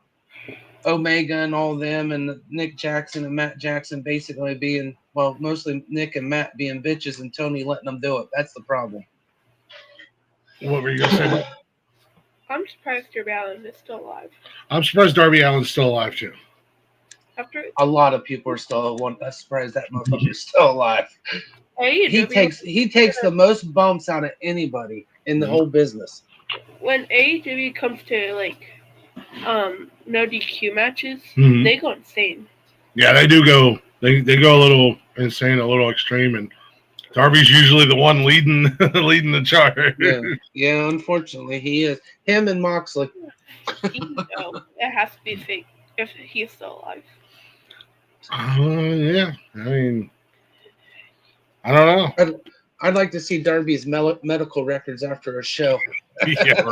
Omega and all them, and Nick Jackson and Matt Jackson basically being, well, mostly Nick and Matt being bitches, and Tony letting them do it. That's the problem. What were you gonna say? I'm surprised Darby Allin is still alive. I'm surprised Darby Allin's still alive too. A lot of people are still surprised that motherfucker's still alive. He takes the most bumps out of anybody in the whole business. When AEW comes to like no DQ matches, they go insane. Yeah, they do go. They go a little insane, a little extreme, and Darby's usually the one leading the charge. Yeah, unfortunately, he is. Him and Moxley. It has to be fake if he's still alive. Yeah. I mean, I don't know. I'd like to see Darby's medical records after a show. Yeah,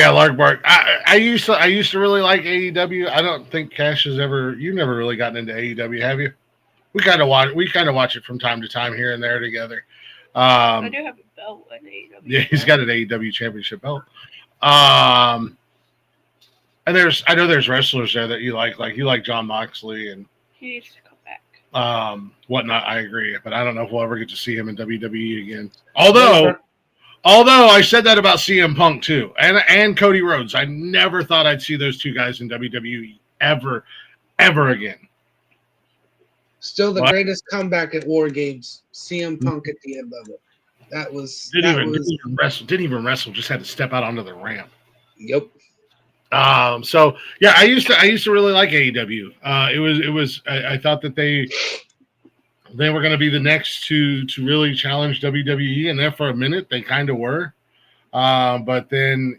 Lark Bark. I used to really like AEW. I don't think Cash has ever. You've never really gotten into AEW, have you? We kind of watch it from time to time here and there together. I do have a belt in AEW. Yeah, he's got an AEW championship belt. And I know there's wrestlers there that you like you like John Moxley and he needs to come back. Whatnot. I agree, but I don't know if we'll ever get to see him in WWE again. Although I said that about CM Punk too, and Cody Rhodes. I never thought I'd see those two guys in WWE ever again. Still the greatest comeback at War Games. CM Punk at the end of it. Didn't even wrestle. Just had to step out onto the ramp. Yep. So yeah, I used to really like AEW. I thought that they were going to be the next to really challenge WWE, and there for a minute they kind of were. But then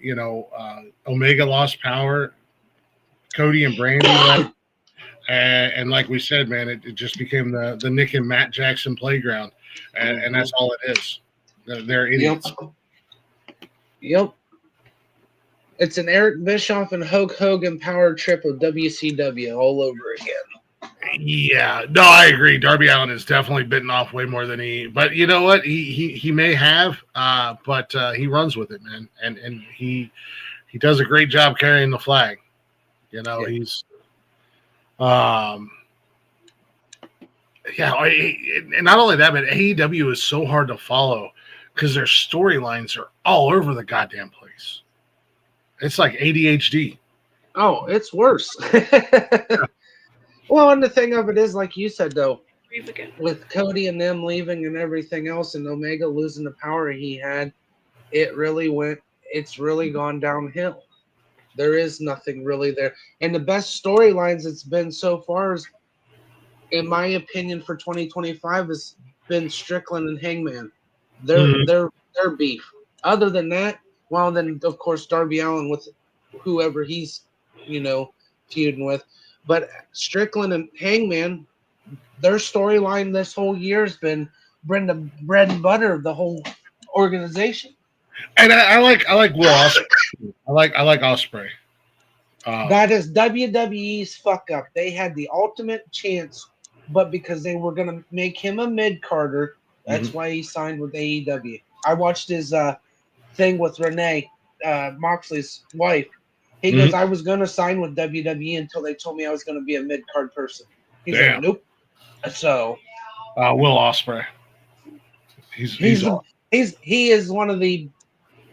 Omega lost power. Cody and Brandy left. And like we said, man, it just became the Nick and Matt Jackson playground, and that's all it is. They're idiots. Yep. It's an Eric Bischoff and Hulk Hogan power trip of WCW all over again. Yeah, no, I agree. Darby Allin has definitely bitten off way more than but you know what? He may have, but he runs with it, man, and he does a great job carrying the flag. He's. And not only that, but AEW is so hard to follow because their storylines are all over the goddamn place. It's like ADHD. Oh, it's worse. Well, and the thing of it is, like you said, though, with Cody and them leaving and everything else, and Omega losing the power he had, it's really gone downhill. There is nothing really there. And the best storylines it's been so far is in my opinion, for 2025 has been Strickland and Hangman. Mhm. Their beef. Other than that, well, then of course Darby Allin with whoever he's feuding with, but Strickland and Hangman, their storyline this whole year has been bread and butter of the whole organization. And I like Will Ospreay. I like Ospreay. That is WWE's fuck up. They had the ultimate chance, but because they were gonna make him a mid carder, that's why he signed with AEW. I watched his thing with Renee, Moxley's wife. He goes, I was gonna sign with WWE until they told me I was gonna be a mid card person. He's like, Damn. nope. So Will Ospreay. He's awesome. he is one of the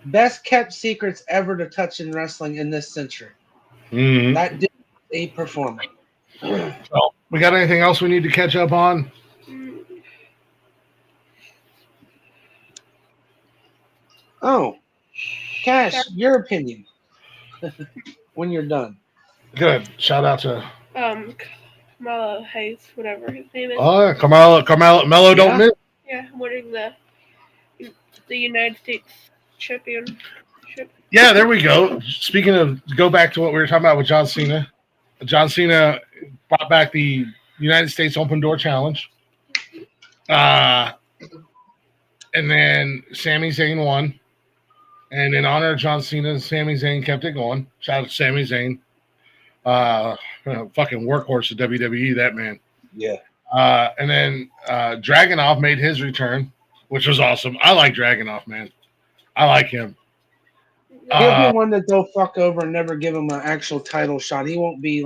best kept secrets ever to touch in wrestling in this century. That did a performer. So, we got anything else we need to catch up on? Oh, Cash, your opinion when you're done. Good. Shout out to Kamala Hayes, whatever his name is. Oh, Carmelo don't miss. Yeah, winning the United States Championship. Yeah, there we go. Speaking of, go back to what we were talking about with John Cena. John Cena brought back the United States Open Door Challenge. And then Sami Zayn won. And in honor of John Cena, Sami Zayn kept it going. Shout out to Sami Zayn. Fucking workhorse of WWE, that man. Yeah. And then Dragunov made his return, which was awesome. I like Dragunov, man. I like him. He'll be one that they'll fuck over and never give him an actual title shot. He won't be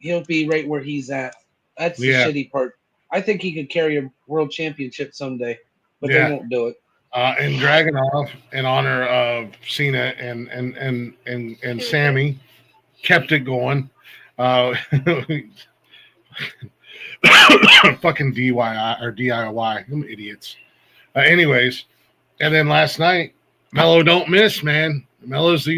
he'll be right where he's at. That's the shitty part. I think he could carry a world championship someday, but they won't do it. And Dragunov, in honor of Cena and Sammy, kept it going. Fucking DIY or DIY, them idiots. Anyways, and then last night, Mello don't miss, man. Mello's the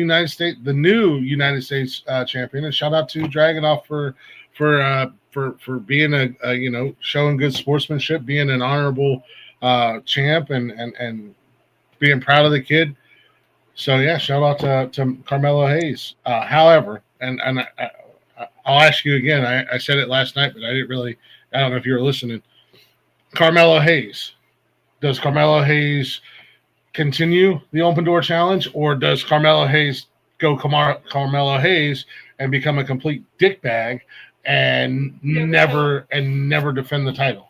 new United States champion, and shout out to Dragunov for being a showing good sportsmanship, being an honorable champ, and being proud of the kid. So yeah, shout out to Carmelo Hayes. However, and I'll ask you again. I said it last night, but I don't know if you were listening. Carmelo Hayes. Does Carmelo Hayes continue the Open Door Challenge, or does Carmelo Hayes go Carmelo Hayes and become a complete dickbag and never defend the title?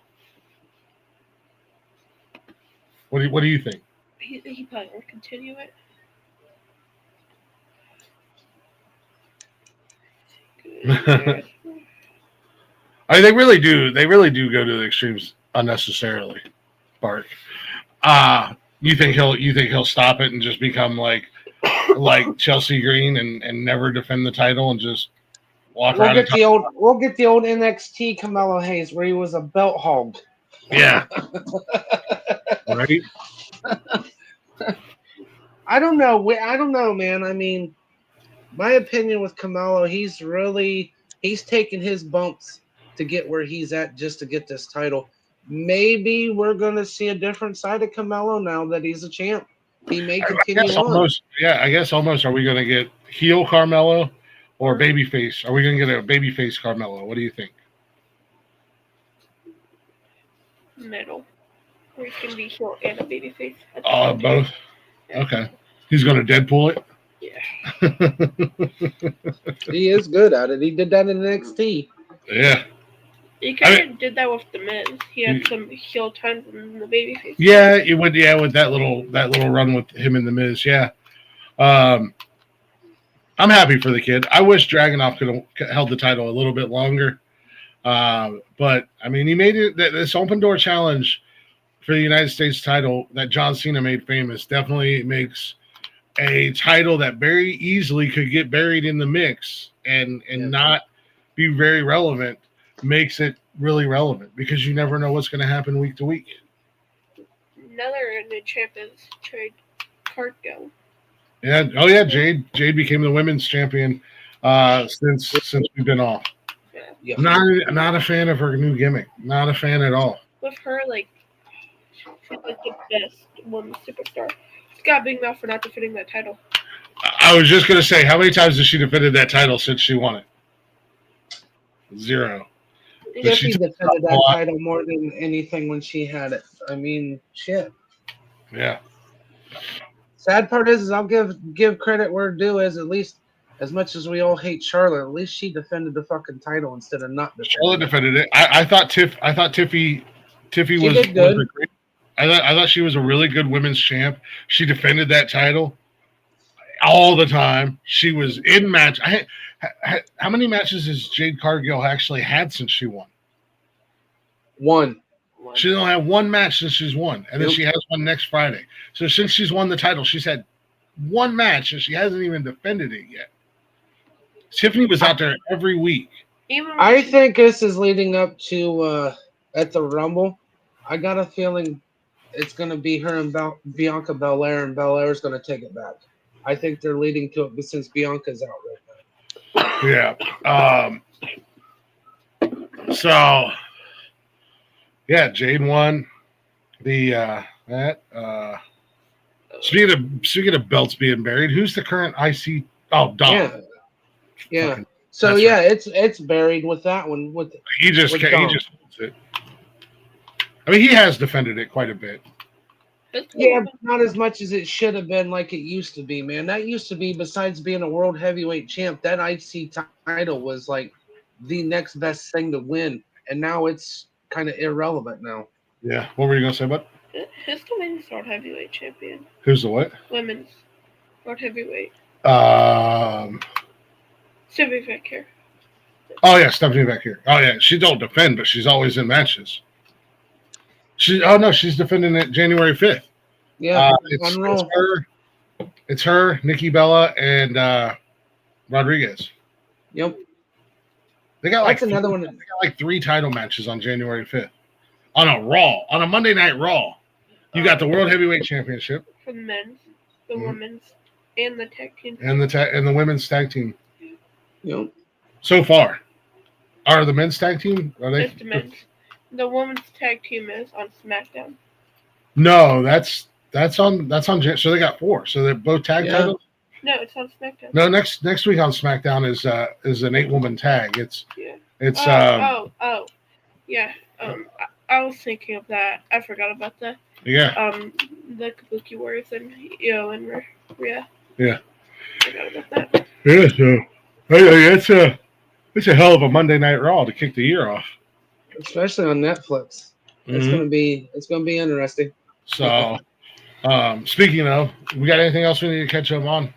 What do you think? He probably will continue it. I mean, they really do. They really do go to the extremes unnecessarily. Bart, you think he'll stop it and just become like Chelsea Green and never defend the title and just walk around? We'll get the old NXT Carmelo Hayes where he was a belt hog. Yeah. Right. I don't know, man. I mean, my opinion with Carmelo, he's taking his bumps to get where he's at just to get this title. Maybe we're going to see a different side of Carmelo now that he's a champ. He may continue on. I guess almost. Are we going to get heel Carmelo or babyface? Are we going to get a babyface Carmelo? What do you think? Middle. Or he's going to be heel and a babyface. Both? Yeah. Okay. He's going to Deadpool it? Yeah. He is good at it. He did that in NXT. Yeah. He kind of did that with the Miz. He had some heel times in the babyface. Yeah, it would. Yeah, with that little run with him and the Miz. Yeah, I'm happy for the kid. I wish Dragunov could have held the title a little bit longer. But I mean, he made it. This Open Door Challenge for the United States title that John Cena made famous definitely makes a title that very easily could get buried in the mix and not be very relevant. Makes it really relevant because you never know what's going to happen week to week. Another new champ is Jade Cargill. Yeah. Oh yeah, Jade became the women's champion since we've been off. Yeah. Yeah. Not a fan of her new gimmick. Not a fan at all. With her, like, she's like the best women's superstar. She's got a big mouth for not defending that title. I was just gonna say, how many times has she defended that title since she won it? 0. But Tiffy she took defended a that lot. title more than anything when she had it. I mean, shit. Yeah. Sad part is I'll give credit where due is, at least as much as we all hate Charlotte, at least she defended the fucking title instead of not defending Charlotte defended it. I thought Tiffy She was did good. a great. I thought she was a really good women's champ. She defended that title all the time. She was in match. How many matches has Jade Cargill actually had since she won? One. She's only had one match since she's won, and then Yep. she has one next Friday. So since she's won the title, she's had one match, and she hasn't even defended it yet. Tiffany was out there every week. Even when I she- think this is leading up to at the Rumble. I got a feeling it's going to be her and Bianca Belair, and Belair's going to take it back. I think they're leading to it, but since Bianca's out right Yeah. So yeah, Jade won the speaking of belts being buried, who's the current IC? Oh, Dom. now. Yeah. Fucking- So that's yeah, it's buried with that one. With He just with he Dom. just holds it. I mean, he has defended it quite a bit. Yeah, but not as much as it should have been like it used to be, man. That used to be, besides being a world heavyweight champ, that IC title was like the next best thing to win. And now it's kind of irrelevant now. Yeah. What were you gonna say, bud? Who's the women's world heavyweight champion? Who's the what? Women's world heavyweight. Stephanie back here. Oh yeah, Stephanie back here. Oh yeah, she don't defend, but she's always in matches. She's defending it January 5th. Yeah, It's on Raw. her, Nikki Bella, and Rodriguez. Yep. They got That's another one. They got like 3 title matches on January 5th. On a Monday Night Raw. You got the World Heavyweight Championship For the men's, the Mhm. women's, and the tag team. and the women's tag team. Yep. So far, are the men's tag team? Are they? It's the men's. The women's tag team is on SmackDown. No, that's on. So they got 4. So they're both tag Yeah. titles. No, it's on SmackDown. No, next week on SmackDown is an 8-woman tag. It's Yeah. Yeah. I was thinking of that. I forgot about that. yeah. The Kabuki Warriors and Io and Rhea. Yeah. Forgot about that. Yeah, so it's a hell of a Monday Night Raw to kick the year off. Especially on Netflix. It's Mhm. gonna be interesting. So, speaking of, we got anything else we need to catch up on?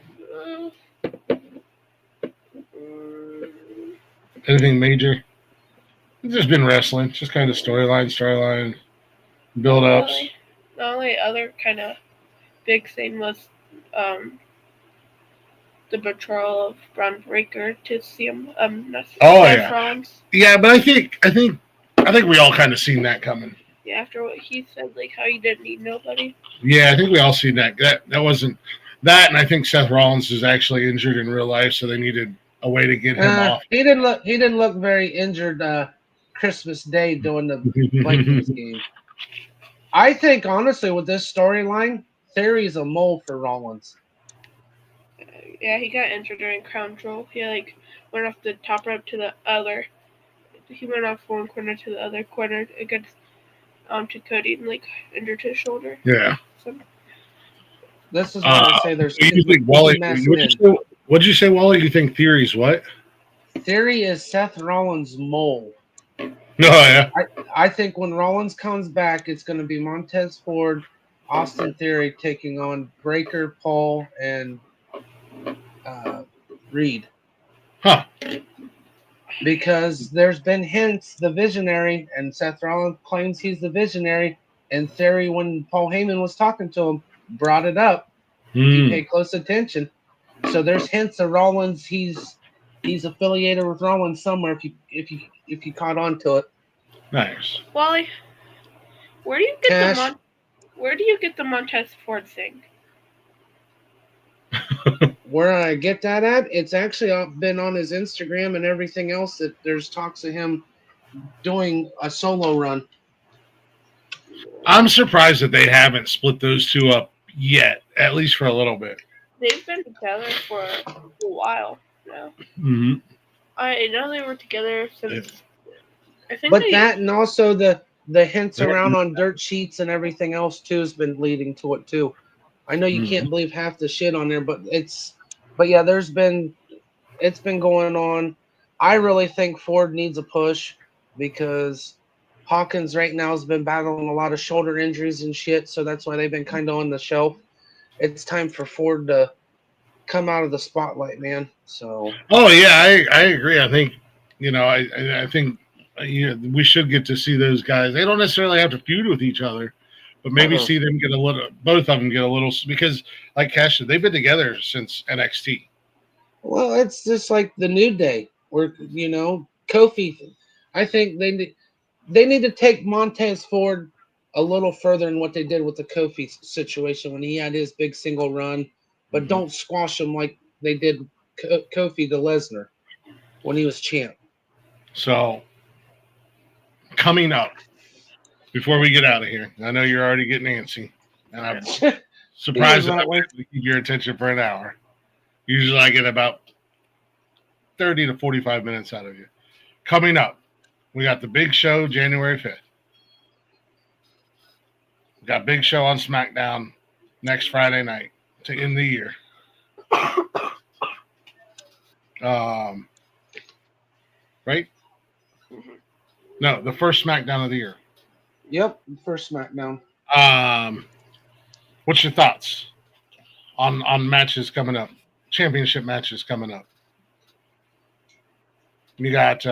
Anything major? It's just been wrestling, just kind of storyline, build ups. The only other kind of big thing was the betrayal of Braun Breaker to CM. Oh, Seth yeah. Rollins. Yeah, but I think we all kind of seen that coming. Yeah, after what he said, like how he didn't need nobody. Yeah, I think we all seen that. That wasn't that, and I think Seth Rollins is actually injured in real life, so they needed a way to get him off. He didn't look very injured Christmas Day doing the Vikings game. I think honestly with this storyline, Theory's a mole for Rollins. Yeah, he got injured during Crown Jewel. He went off the top rope to the other. He went off one corner to the other corner against to Cody and injured his shoulder. Yeah. So, This is why I say there's You think Wally? What'd you say, Wally? You think Theory's what? Theory is Seth Rollins' mole. Oh yeah. I think when Rollins comes back, it's going to be Montez Ford, Austin Theory taking on Breaker, Paul, and Reed. Huh. Because there's been hints, the visionary, and Seth Rollins claims he's the visionary, and Theory, when Paul Heyman was talking to him, brought it up. You pay close attention. So there's hints of Rollins. He's affiliated with Rollins somewhere. If you caught on to it. Nice. Wally, where do you get Cash. where do you get the Montez Ford thing? Where I get that at, it's actually been on his Instagram and everything else that there's talks of him doing a solo run. I'm surprised that they haven't split those two up yet, at least for a little bit. They've been together for a while now. Mm-hmm. I know they were together since. I think But they, that and also the hints around on dirt sheets and everything else too has been leading to it too. I know you can't believe half the shit on there, but yeah, it's been going on. I really think Ford needs a push because Hawkins right now has been battling a lot of shoulder injuries and shit, so that's why they've been kind of on the shelf. It's time for Ford to come out of the spotlight, man. So. Oh yeah, I agree. I think I think we should get to see those guys. They don't necessarily have to feud with each other, but maybe see them get a little. Both of them get a little because, like Kash said, they've been together since NXT. Well, it's just like the New Day, where Kofi. I think they need to take Montez Ford a little further in what they did with the Kofi situation when he had his big single run, but don't squash him like they did Kofi to Lesnar when he was champ. So, coming up, before we get out of here, I know you're already getting antsy, and I'm surprised that I'm able to keep your attention for an hour. Usually I get about 30 to 45 minutes out of you. Coming up, we got the big show January 5th. We got big show on SmackDown next Friday night to end the year. Right? No, the first SmackDown of the year. Yep, first SmackDown. What's your thoughts on matches coming up? Championship matches coming up. You got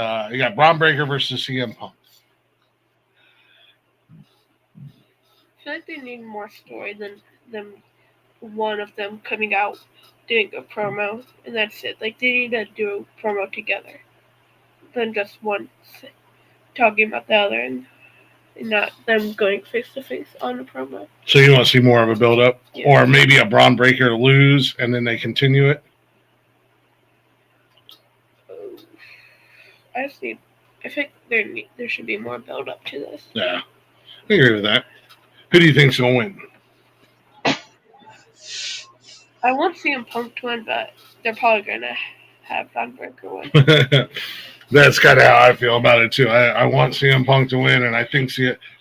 Braun Breaker versus CM Punk. I feel like they need more story than them. One of them coming out doing a promo and that's it. Like they need to do a promo together, than just one talking about the other and not them going face to face on a promo. So you want to see more of a build up, Yeah. or maybe a Braun Breaker lose and then they continue it. I think there should be more build up to this. Yeah, I agree with that. Who do you think's gonna win? I want CM Punk to win, but they're probably gonna have Braun Breaker win. That's kind of how I feel about it too. I want CM Punk to win, and I think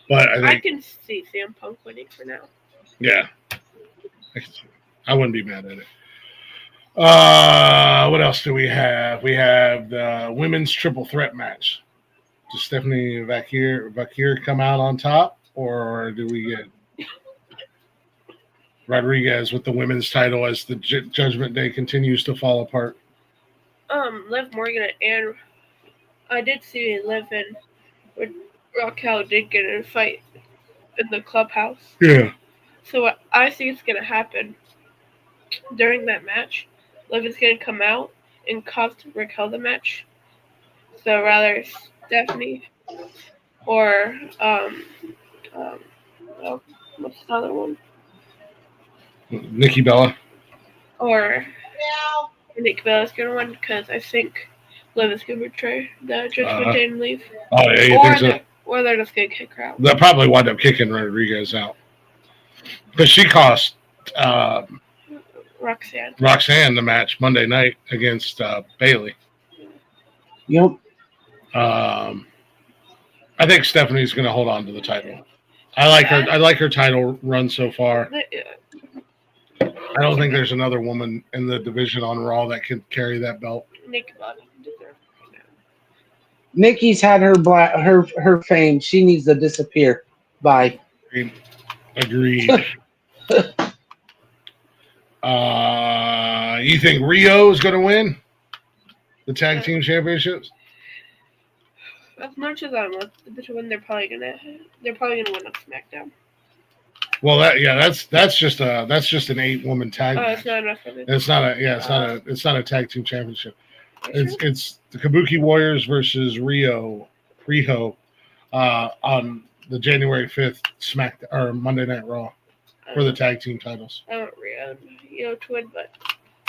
but I can see CM Punk winning for now. Yeah, I wouldn't be mad at it. What else do we have? We have the women's triple threat match. Does Stephanie Vakir come out on top, or do we get Rodriguez with the women's title as the Judgment Day continues to fall apart? Liv Morgan and I did see Liv and Raquel did get in a fight in the clubhouse. Yeah. So what I think is gonna happen during that match, Liv is gonna come out and cost Raquel the match. So rather Stephanie or what's the other one? Nikki Bella. Or Nikki Bella's gonna win because I think Liv is gonna betray the Judgment Day and leave. Oh yeah, you think so? Or they're just gonna kick her out. They'll probably wind up kicking Rodriguez out because she cost Roxanne the match Monday night against Bayley. Yep. I think Stephanie's going to hold on to the title. I like her. I like her title run so far. I don't think there's another woman in the division on Raw that can carry that belt. Nikki's had her fame. She needs to disappear. Bye. Agreed. You think Rio is going to win the tag team championships? As much as I want them to win, they're probably gonna win on SmackDown. Well, that's just an 8-woman tag. Oh, it's not enough of it. It's not a tag team championship. It's the Kabuki Warriors versus Riho on the January 5th SmackDown or Monday Night Raw for the tag team titles. I want Rio to win, but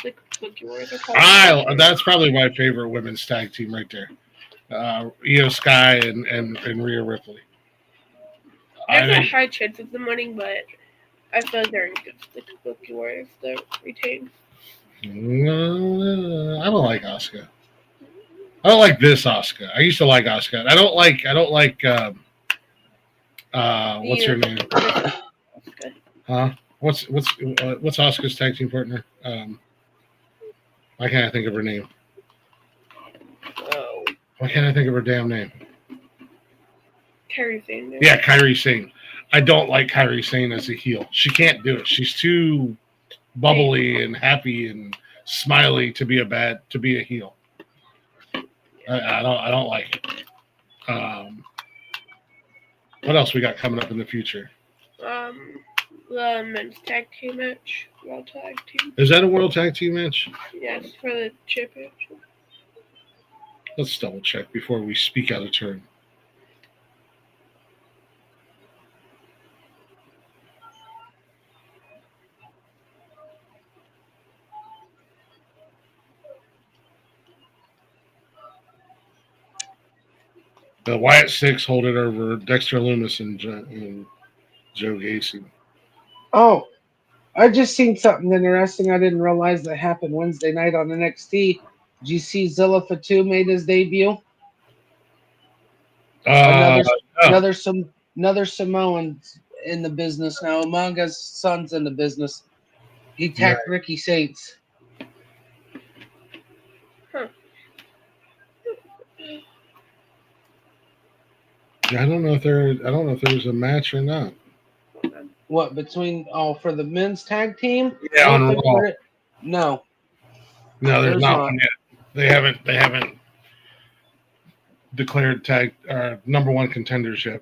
The Cookie Warriors are probably That's probably my favorite women's tag team right there. Io Sky and Rhea Ripley. There's a high chance of them winning, but I feel like they're in good the Cookie Warriors to retain. No, I don't like Asuka. I don't like this Asuka. I used to like Asuka. I don't like. What's her name? Huh? What's Asuka's tag team partner? Why can't I think of her name? Oh, Why can't I think of her damn name? Kairi Sane. Yeah, Kairi Sane. I don't like Kairi Sane as a heel. She can't do it. She's too bubbly and happy and smiley to be a heel. I don't like it. What else we got coming up in the future? The men's tag team match, world tag team. Is that a world tag team match? Yes, for the championship. Let's double check before we speak out of turn. The Wyatt Six hold it over Dexter Lumis and Joe Gacy. Oh, I just seen something interesting. I didn't realize that happened Wednesday night on NXT. Did you see Zilla Fatu made his debut? Another Samoan in the business now. Umanga's son's in the business. He attacked Ricky Saints. I don't know if there's a match or not. What between for the men's tag team? Yeah, on Raw. No, there's not one yet. They haven't declared tag number one contenders yet.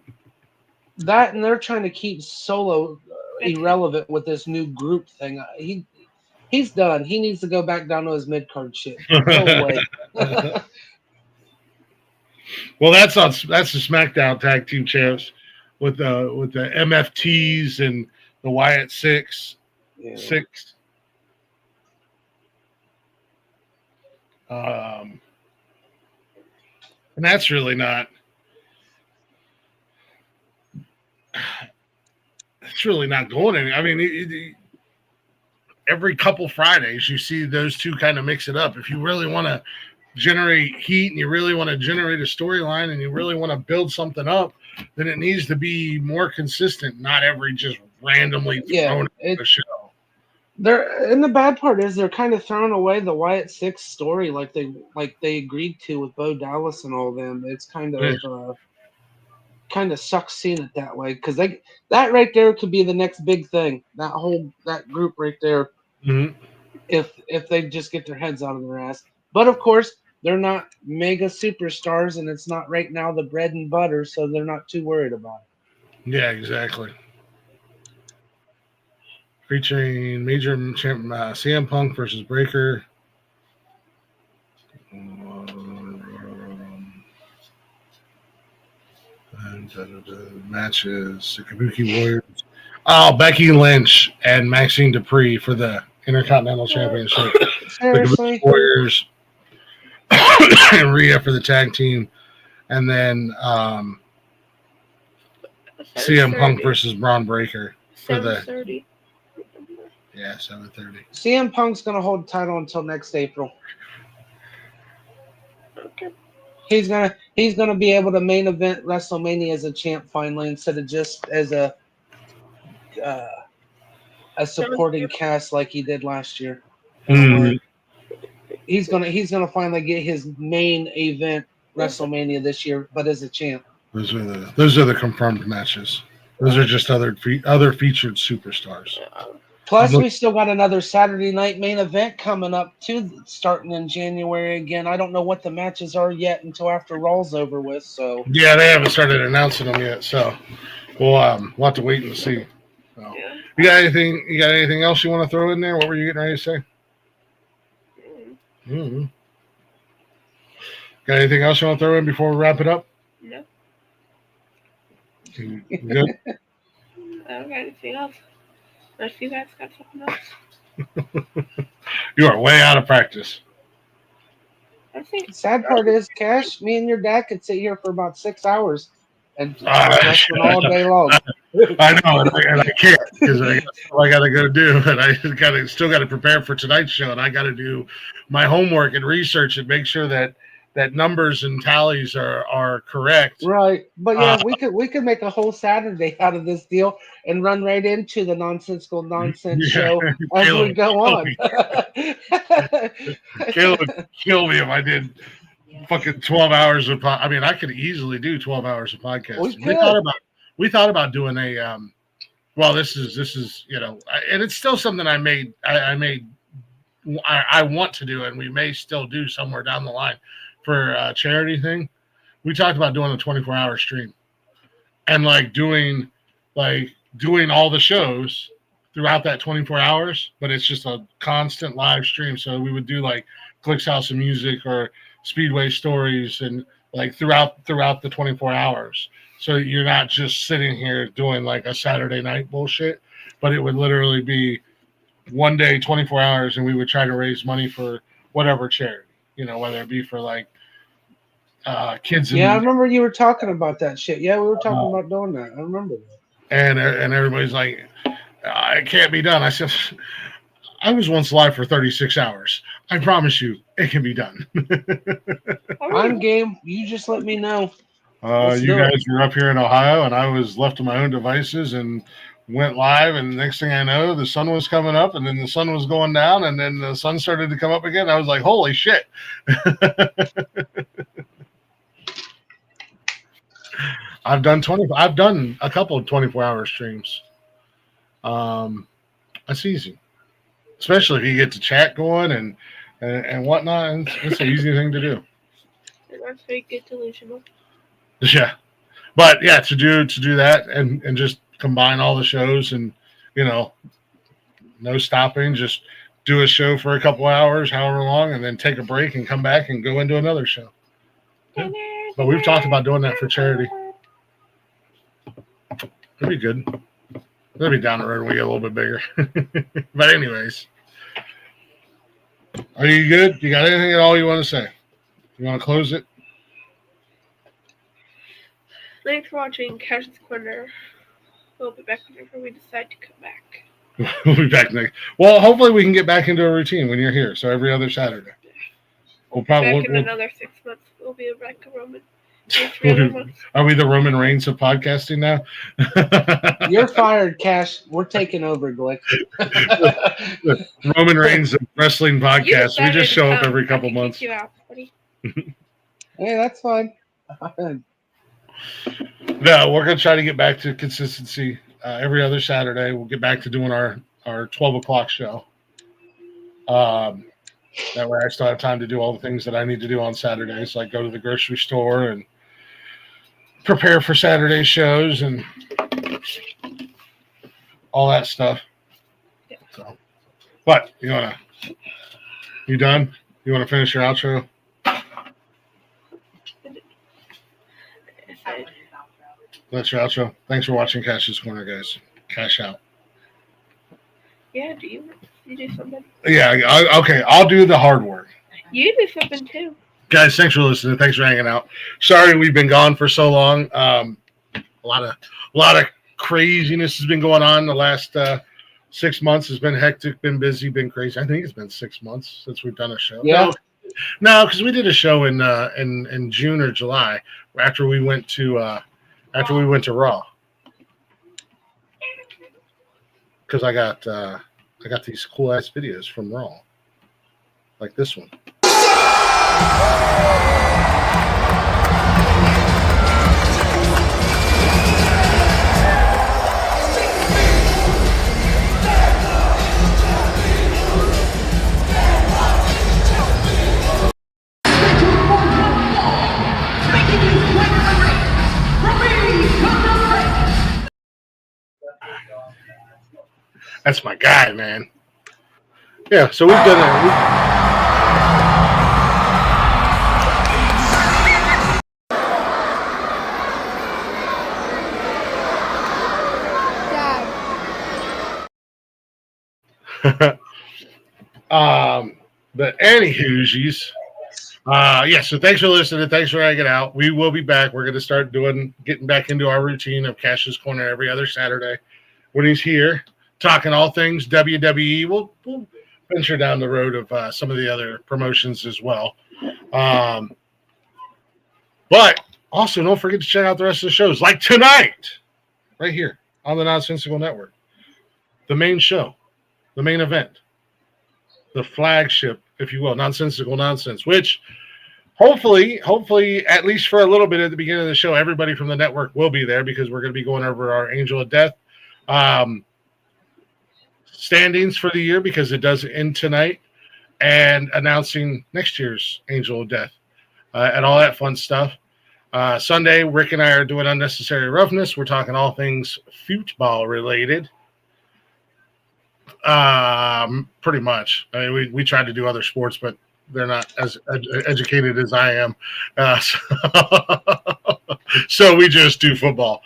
That and they're trying to keep Solo irrelevant with this new group thing. He's done. He needs to go back down to his mid card shit. Go away. Well, that's the SmackDown tag team champs with the MFTs and the Wyatt Six. And that's really not. It's really not going anywhere. I mean, every couple Fridays you see those two kind of mix it up. If you really want to generate heat and you really want to generate a storyline and you really want to build something up, then it needs to be more consistent, not every just randomly thrown in the show. And the bad part is they're kind of throwing away the Wyatt Six story like they agreed to with Bo Dallas and all them. It's kind of sucks seeing it that way because that right there could be the next big thing. That group right there, if they just get their heads out of their ass. But of course, they're not mega superstars, and it's not right now the bread and butter, so they're not too worried about it. Yeah, exactly. Featuring major champ CM Punk versus Breaker. And the matches, the Kabuki Warriors. Oh, Becky Lynch and Maxine Dupree for the Intercontinental Championship. Seriously? The Kabuki Warriors and Rhea for the tag team. And then CM Punk versus Braun Breaker for the 7:30. Yeah, 7:30. CM Punk's gonna hold the title until next April. Okay. He's gonna be able to main event WrestleMania as a champ finally instead of just as a supporting cast like he did last year. Mm-hmm. He's gonna finally get his main event WrestleMania this year, but as a champ. Those are the confirmed matches. Those are just other featured superstars. Plus, we still got another Saturday night main event coming up too, starting in January again. I don't know what the matches are yet until after Raw's over with. So yeah, they haven't started announcing them yet. So we'll have to wait and see. So, you got anything else you want to throw in there? What were you getting ready to say? Mm-hmm. Got anything else you want to throw in before we wrap it up? No. Good. I don't got anything else. Unless you guys got something else. You are way out of practice. I think The sad part is, Cash, me and your dad could sit here for about 6 hours and Uh, wrestling all day long. I know, and I can't because I got stuff I got to go do, and I still got to prepare for tonight's show, and I got to do my homework and research and make sure that numbers and tallies are correct. Right, but Uh, yeah, we could make a whole Saturday out of this deal and run right into the nonsensical nonsense yeah, show as we Caleb, go kill on. me. Caleb would kill me if I did fucking 12 hours of. I mean, I could easily do 12 hours of podcasting. We We thought about doing a. Well, this is and it's still something I want to do, and we may still do somewhere down the line for a charity thing. We talked about doing a 24-hour stream and doing all the shows throughout that 24 hours, but it's just a constant live stream. So we would do Glick's House of Music or Speedway Stories and throughout the 24 hours. So you're not just sitting here doing a Saturday night bullshit, but it would literally be one day, 24 hours, and we would try to raise money for whatever charity, whether it be for kids. Yeah, I remember you were talking about that shit. Yeah, we were talking about doing that. I remember that. And everybody's like, it can't be done. I said, I was once live for 36 hours. I promise you, it can be done. I'm game. You just let me know. You guys were up here in Ohio, and I was left to my own devices and went live. And the next thing I know, the sun was coming up, and then the sun was going down, and then the sun started to come up again. I was like, holy shit. I've done a couple of 24-hour streams. That's easy, especially if you get to chat going and whatnot. It's an easy thing to do. And that's very good delusional. Yeah, but yeah, to do that and just combine all the shows and no stopping, just do a show for a couple hours, however long, and then take a break and come back and go into another show. Yeah. But we've talked about doing that for charity. It'd be good. It'll be down the road when we get a little bit bigger. But anyways, are you good? You got anything at all you want to say? You want to close it? Thanks for watching Cash's Corner. We'll be back whenever we decide to come back. We'll be back next. Well, hopefully we can get back into a routine when you're here. So every other Saturday. We'll probably back in another 6 months. We'll be back to Roman. Are we the Roman Reigns of podcasting now? You're fired, Cash. We're taking over, Glick. Roman Reigns of wrestling podcast. We just show up every couple months. You out, buddy. Hey, that's fine. No, we're going to try to get back to consistency every other Saturday. We'll get back to doing our 12 o'clock show. That way I still have time to do all the things that I need to do on Saturdays, like go to the grocery store and prepare for Saturday shows and all that stuff. Yeah. So, but you done? You want to finish your outro? That's your outro. Thanks for watching Cash's Corner, guys. Cash out. Yeah, do you do something? Yeah, okay. I'll do the hard work. You do something too. Guys, thanks for listening. Thanks for hanging out. Sorry we've been gone for so long. A lot of craziness has been going on the last 6 months. It's been hectic, been busy, been crazy. I think it's been 6 months since we've done a show. Yeah. No, because we did a show in June or July after we went to Raw. Because I got these cool ass videos from Raw, like this one. That's my guy, man. Yeah, so we've done that. But anywho's, yeah, so thanks for listening. Thanks for hanging out. We will be back. We're going to start getting back into our routine of Cash's Corner every other Saturday when he's here, talking all things WWE. We'll venture down the road of some of the other promotions as well. But also, don't forget to check out the rest of the shows, like tonight, right here on the Nonsensical Network. The main show, the main event, the flagship, if you will, Nonsensical Nonsense, which hopefully, at least for a little bit at the beginning of the show, everybody from the network will be there because we're going to be going over our Angel of Death standings for the year because it does end tonight, and announcing next year's Angel of Death and all that fun stuff. Sunday, Rick and I are doing Unnecessary Roughness. We're talking all things football related. Pretty much. I mean, we tried to do other sports, but they're not as educated as I am. So we just do football.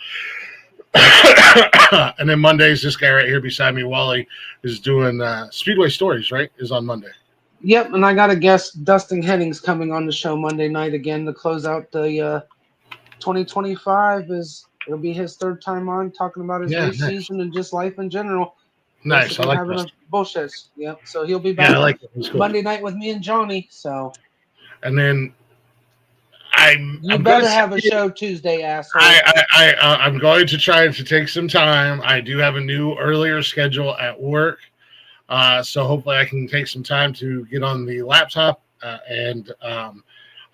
And then Mondays, this guy right here beside me, Wally, is doing Speedway Stories, right? Is on Monday. Yep, and I got a guest, Dustin Hennings, coming on the show Monday night again to close out the 2025. It'll be his third time on, talking about his race season and just life in general. Nice, I like having Dustin. a bullshit. Yep, so he'll be back I like cool. Monday night with me and Johnny. So, and then I'm better have a show Tuesday, asshole. I'm going to try to take some time. I do have a new earlier schedule at work. So hopefully I can take some time to get on the laptop and I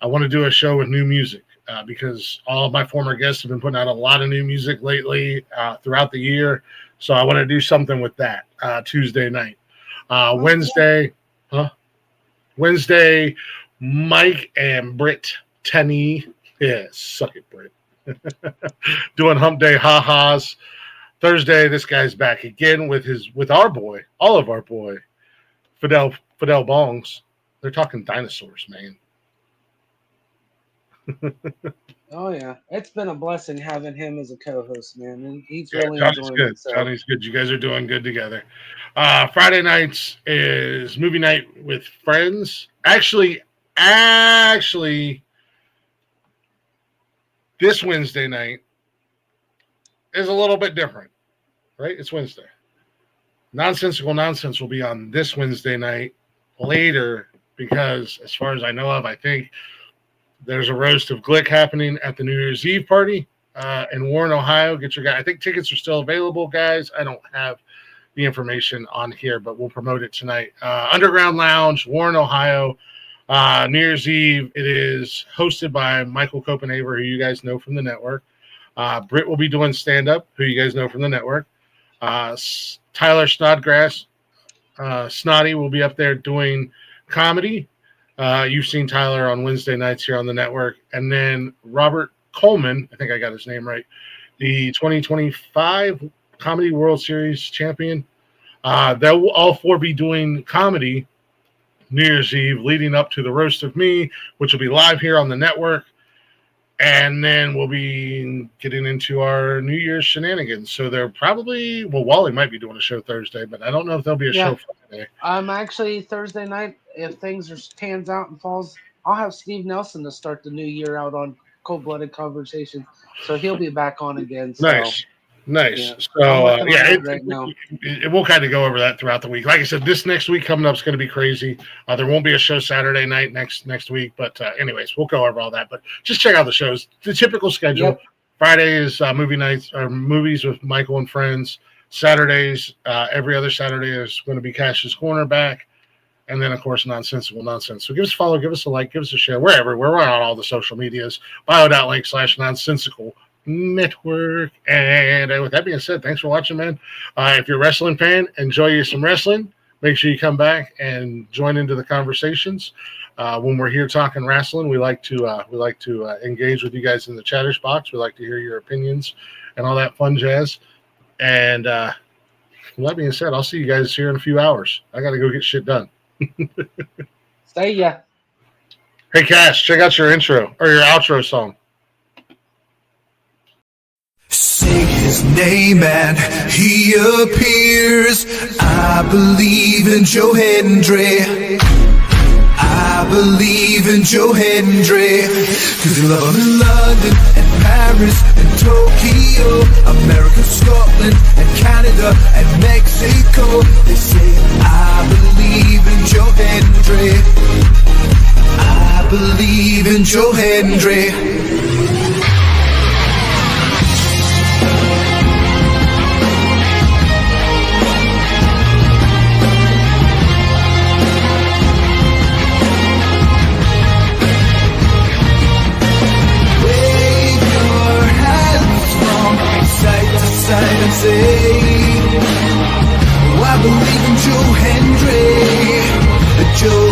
want to do a show with new music because all of my former guests have been putting out a lot of new music lately throughout the year. So I want to do something with that Tuesday night. Wednesday, Mike and Britt Tenney. Yeah, suck it, Britt. Doing Hump Day ha-has. Thursday, this guy's back again with our boy, all of our boy, Fidel Bongs. They're talking dinosaurs, man. Oh yeah, it's been a blessing having him as a co-host, man. And he's really Johnny's enjoying good. it. So. Johnny's good. You guys are doing good together. Friday nights is movie night with friends. Actually, this Wednesday night is a little bit different, right? It's Wednesday. Nonsensical Nonsense will be on this Wednesday night later because, as far as I know of, I think there's a roast of Glick happening at the New Year's Eve party in Warren, Ohio. Get your guy. I think tickets are still available, guys. I don't have the information on here, but we'll promote it tonight. Underground Lounge, Warren, Ohio. New Year's Eve. It is hosted by Michael Copenhaver, who you guys know from the network. Britt will be doing stand-up, who you guys know from the network. Tyler Snodgrass, Snotty, will be up there doing comedy. You've seen Tyler on Wednesday nights here on the network. And then Robert Coleman, I think I got his name right, the 2025 Comedy World Series champion. They'll all four be doing comedy New Year's Eve leading up to the Roast of Me, which will be live here on the network. And then we'll be getting into our New Year's shenanigans. So they're probably, Wally might be doing a show Thursday, but I don't know if there'll be a show Friday. Actually, Thursday night, if things pans out and falls, I'll have Steve Nelson to start the new year out on Cold Blooded Conversation. So he'll be back on again. So. Nice. Yeah. So, we'll kind of go over that throughout the week. Like I said, this next week coming up is going to be crazy. There won't be a show Saturday night next week. But anyways, we'll go over all that. But just check out the shows. The typical schedule. Yep. Friday is movie nights or movies with Michael and friends. Saturdays, every other Saturday is going to be Cash's Corner back. And then, of course, Nonsensical Nonsense. So give us a follow, give us a like, give us a share. We're everywhere. We're on all the social medias. bio.link/nonsensical network. And with that being said, thanks for watching, man. If you're a wrestling fan, enjoy you some wrestling. Make sure you come back and join into the conversations. When we're here talking wrestling, we like to engage with you guys in the chatters box. We like to hear your opinions and all that fun jazz. And with that being said, I'll see you guys here in a few hours. I got to go get shit done. See ya. Hey, Cash, check out your intro or your outro song. Say his name and he appears. I believe in Joe Hendry. I believe in Joe Hendry. Cause they love him in London and Paris and Tokyo, America, Scotland and Canada and Mexico. They say I believe in Joe Hendry. I believe in Joe Hendry. And say, oh, I believe in Joe Hendry. Joe